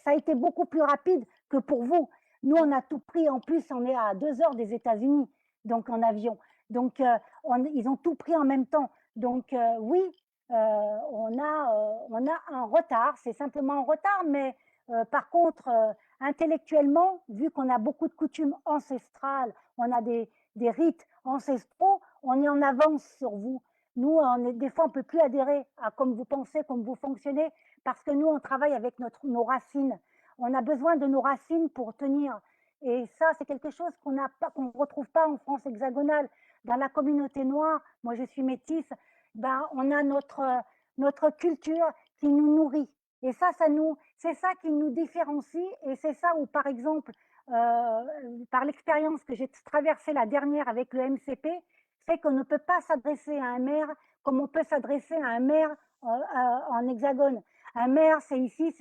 Ça a été beaucoup plus rapide que pour vous. Nous, on a tout pris. En plus, on est à 2 heures des États-Unis, donc en avion. Donc, ils ont tout pris en même temps. Donc, oui, on a un retard. C'est simplement un retard, mais par contre, intellectuellement, vu qu'on a beaucoup de coutumes ancestrales, on a des rites ancestraux, on est en avance sur vous. Nous, des fois, on ne peut plus adhérer à comme vous pensez, comme vous fonctionnez, parce que nous, on travaille avec nos racines. On a besoin de nos racines pour tenir. Et ça, c'est quelque chose qu'on ne retrouve pas en France hexagonale. Dans la communauté noire, moi je suis métisse, ben, on a notre culture qui nous nourrit. Et ça, c'est ça qui nous différencie. Et c'est ça où, par exemple, par l'expérience que j'ai traversée la dernière avec le MCP, fait qu'on ne peut pas s'adresser à un maire comme on peut s'adresser à un maire en hexagone. Un maire, c'est ici,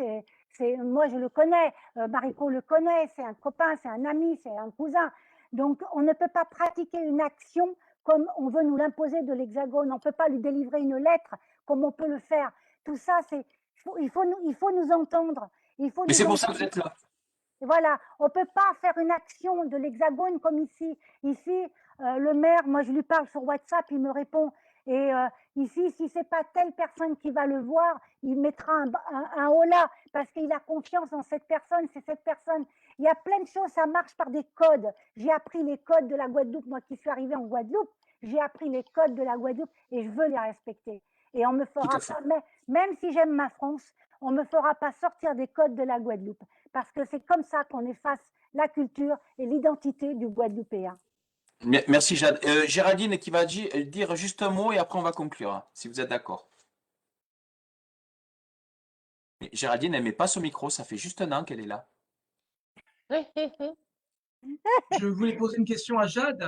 moi je le connais, Mariko le connaît, c'est un copain, c'est un ami, c'est un cousin. Donc on ne peut pas pratiquer une action comme on veut nous l'imposer de l'hexagone. On ne peut pas lui délivrer une lettre comme on peut le faire. Tout ça, il faut nous entendre. Mais c'est pour ça que vous êtes là. Voilà, on ne peut pas faire une action de l'hexagone comme ici. Ici, le maire, moi je lui parle sur WhatsApp, il me répond. Et ici, si ce n'est pas telle personne qui va le voir, il mettra un holà parce qu'il a confiance en cette personne, c'est cette personne. Il y a plein de choses, ça marche par des codes. J'ai appris les codes de la Guadeloupe, moi qui suis arrivée en Guadeloupe, j'ai appris les codes de la Guadeloupe et je veux les respecter. Et on me fera pas, même si j'aime ma France, on ne me fera pas sortir des codes de la Guadeloupe. Parce que c'est comme ça qu'on efface la culture et l'identité du Guadeloupéen. Merci Jade. Géraldine qui va dire juste un mot et après on va conclure, hein, si vous êtes d'accord. Géraldine, elle ne met pas son micro, ça fait juste un an qu'elle est là. Je voulais poser une question à Jade.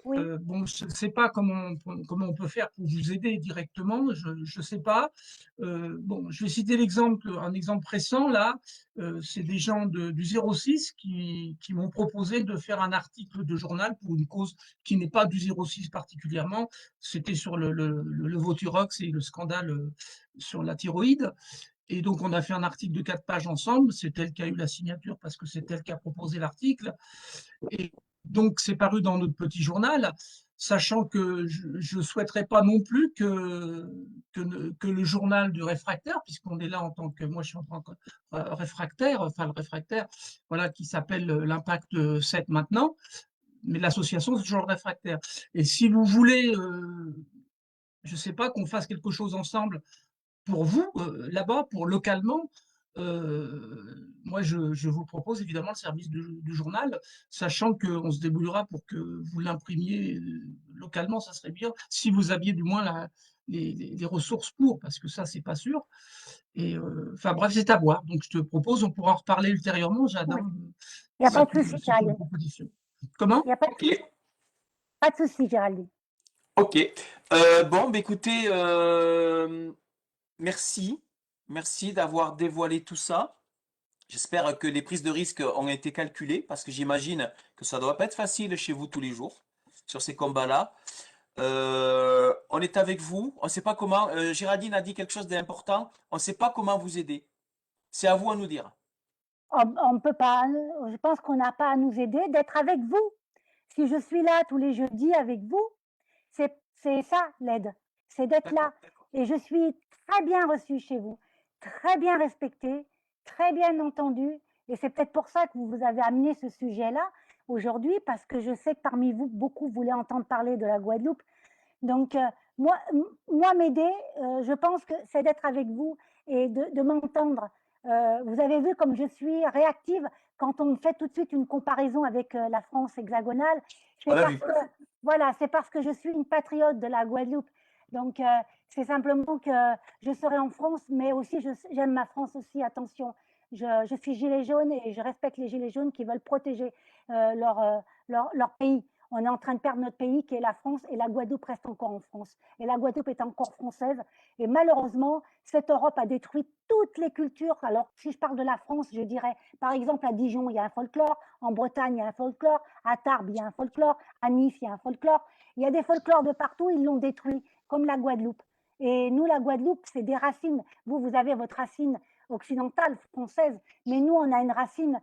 Oui. Bon, je ne sais pas comment on peut faire pour vous aider directement, je ne sais pas. Bon, je vais citer un exemple récent là. C'est des gens du 06 qui m'ont proposé de faire un article de journal pour une cause qui n'est pas du 06 particulièrement. C'était sur le Levothyrox et le scandale sur la thyroïde. Et donc, on a fait un article de 4 pages ensemble. C'est elle qui a eu la signature parce que c'est elle qui a proposé l'article. Et donc, c'est paru dans notre petit journal, sachant que je ne souhaiterais pas non plus que le journal du réfractaire, puisqu'on est là en tant que, moi je suis en tant que réfractaire, enfin le réfractaire, voilà, qui s'appelle l'Impact 7 maintenant, mais l'association c'est toujours le réfractaire. Et si vous voulez, je ne sais pas, qu'on fasse quelque chose ensemble pour vous, là-bas, pour localement, moi, je vous propose évidemment le service du journal, sachant qu'on se débrouillera pour que vous l'imprimiez localement, ça serait bien, si vous aviez du moins les ressources pour, parce que ça, c'est pas sûr. Et enfin bref, c'est à voir. Donc, je te propose, on pourra en reparler ultérieurement, Jade. Il n'y a pas de souci, Géraldine. Comment? Il n'y a pas de souci, Géraldine. Ok. Bon, bah, écoutez, merci. Merci d'avoir dévoilé tout ça. J'espère que les prises de risque ont été calculées parce que j'imagine que ça ne doit pas être facile chez vous tous les jours sur ces combats-là. On est avec vous. On ne sait pas comment. Géraldine a dit quelque chose d'important. On ne sait pas comment vous aider. C'est à vous à nous dire. On ne peut pas. Je pense qu'on n'a pas à nous aider d'être avec vous. Si je suis là tous les jeudis avec vous, c'est ça l'aide. C'est d'être là. Et je suis très bien reçue chez vous, très bien respectée, très bien entendue. Et c'est peut-être pour ça que vous avez amené ce sujet-là aujourd'hui, parce que je sais que parmi vous, beaucoup voulaient entendre parler de la Guadeloupe. Donc, moi m'aider, je pense que c'est d'être avec vous et de m'entendre. Vous avez vu comme je suis réactive quand on fait tout de suite une comparaison avec la France hexagonale. C'est parce que je suis une patriote de la Guadeloupe. Donc, c'est simplement que je serai en France, mais aussi j'aime ma France aussi, attention. Je suis gilet jaune et je respecte les gilets jaunes qui veulent protéger leur pays. on est en train de perdre notre pays qui est la France, et la Guadeloupe reste encore en France. Et la Guadeloupe est encore française. Et malheureusement, cette Europe a détruit toutes les cultures. Alors, si je parle de la France, je dirais, par exemple, à Dijon, il y a un folklore, en Bretagne, il y a un folklore, à Tarbes, il y a un folklore, à Nice, il y a un folklore. Il y a des folklores de partout, ils l'ont détruit, comme la Guadeloupe. Et nous, la Guadeloupe, c'est des racines. Vous avez votre racine occidentale, française, mais nous, on a une racine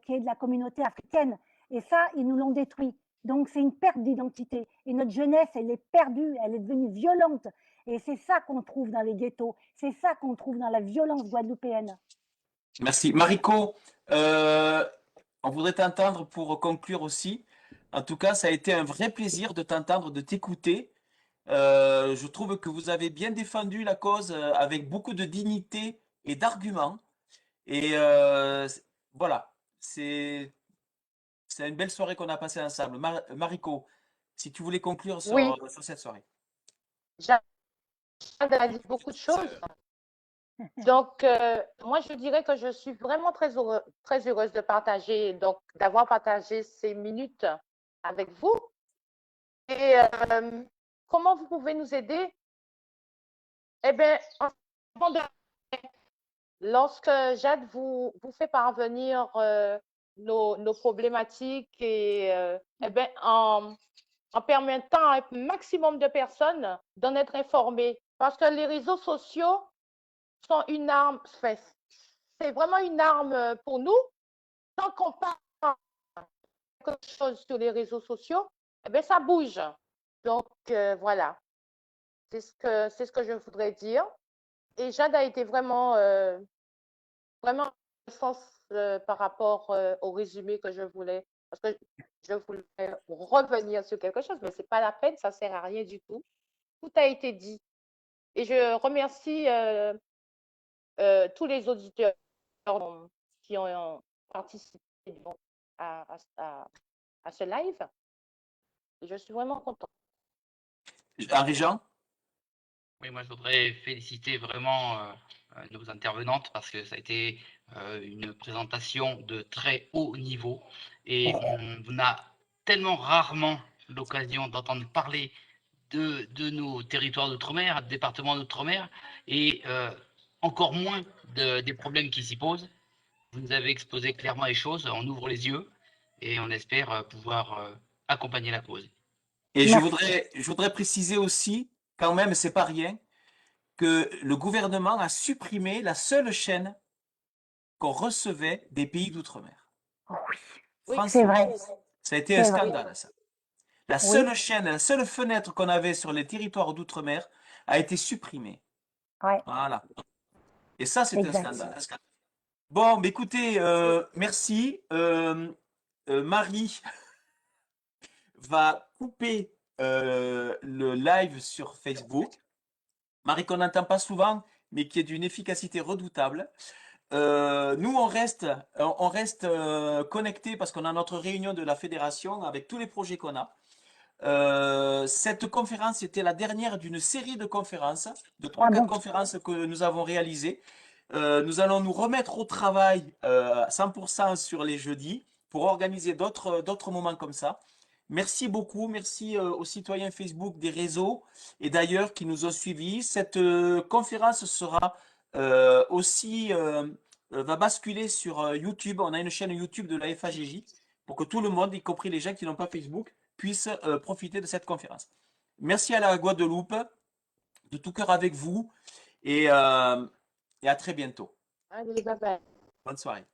qui est de la communauté africaine. Et ça, ils nous l'ont détruit. Donc, c'est une perte d'identité. Et notre jeunesse, elle est perdue, elle est devenue violente. Et c'est ça qu'on trouve dans les ghettos. C'est ça qu'on trouve dans la violence guadeloupéenne. Merci. Mariko, on voudrait t'entendre pour conclure aussi. En tout cas, ça a été un vrai plaisir de t'entendre, de t'écouter. Je trouve que vous avez bien défendu la cause avec beaucoup de dignité et d'arguments. Et voilà, c'est une belle soirée qu'on a passée ensemble. Mariko, si tu voulais conclure Oui, sur cette soirée. Jade a dit beaucoup de choses. Donc, moi, je dirais que je suis vraiment très heureuse de partager, donc d'avoir partagé ces minutes avec vous. Et comment vous pouvez nous aider? Eh bien, lorsque Jade vous fait parvenir nos problématiques et eh bien, en permettant à un maximum de personnes d'en être informées. Parce que les réseaux sociaux sont une arme, c'est vraiment une arme pour nous. Tant qu'on parle quelque chose sur les réseaux sociaux, eh bien, ça bouge. Donc, voilà, c'est ce que je voudrais dire. Et Jade a été vraiment sens par rapport au résumé que je voulais, parce que je voulais revenir sur quelque chose, mais ce n'est pas la peine, ça ne sert à rien du tout. Tout a été dit. Et je remercie tous les auditeurs qui ont participé à ce live. Et je suis vraiment contente. Henri-Jean? Oui, moi je voudrais féliciter vraiment nos intervenantes parce que ça a été une présentation de très haut niveau et on a tellement rarement l'occasion d'entendre parler de nos territoires d'outre-mer, départements d'outre-mer et encore moins des problèmes qui s'y posent. Vous nous avez exposé clairement les choses, on ouvre les yeux et on espère pouvoir accompagner la cause. Et Merci. je voudrais préciser aussi, quand même, c'est pas rien, que le gouvernement a supprimé la seule chaîne qu'on recevait des pays d'outre-mer. Oh oui, Oui, c'est Franchement, vrai, ça a été un c'est vrai. scandale, ça. La Oui, seule chaîne, la seule fenêtre qu'on avait sur les territoires d'outre-mer a été supprimée. ouais, Voilà. Et ça, c'est un exact. scandale. Bon, mais écoutez, merci. Marie va couper le live sur Facebook. Marie qu'on n'entend pas souvent, mais qui est d'une efficacité redoutable. Nous, on reste connectés parce qu'on a notre réunion de la fédération avec tous les projets qu'on a. Cette conférence était la dernière d'une série de conférences, de Ah 3-4 bon? conférences que nous avons réalisées. Nous allons nous remettre au travail 100% sur les jeudis pour organiser d'autres moments comme ça. Merci beaucoup, merci aux citoyens Facebook des réseaux et d'ailleurs qui nous ont suivis. Cette conférence sera aussi va basculer sur YouTube. On a une chaîne YouTube de la FAGJ pour que tout le monde, y compris les gens qui n'ont pas Facebook, puissent profiter de cette conférence. Merci à la Guadeloupe, de tout cœur avec vous et à très bientôt. Allez, bye bye. Bonne soirée.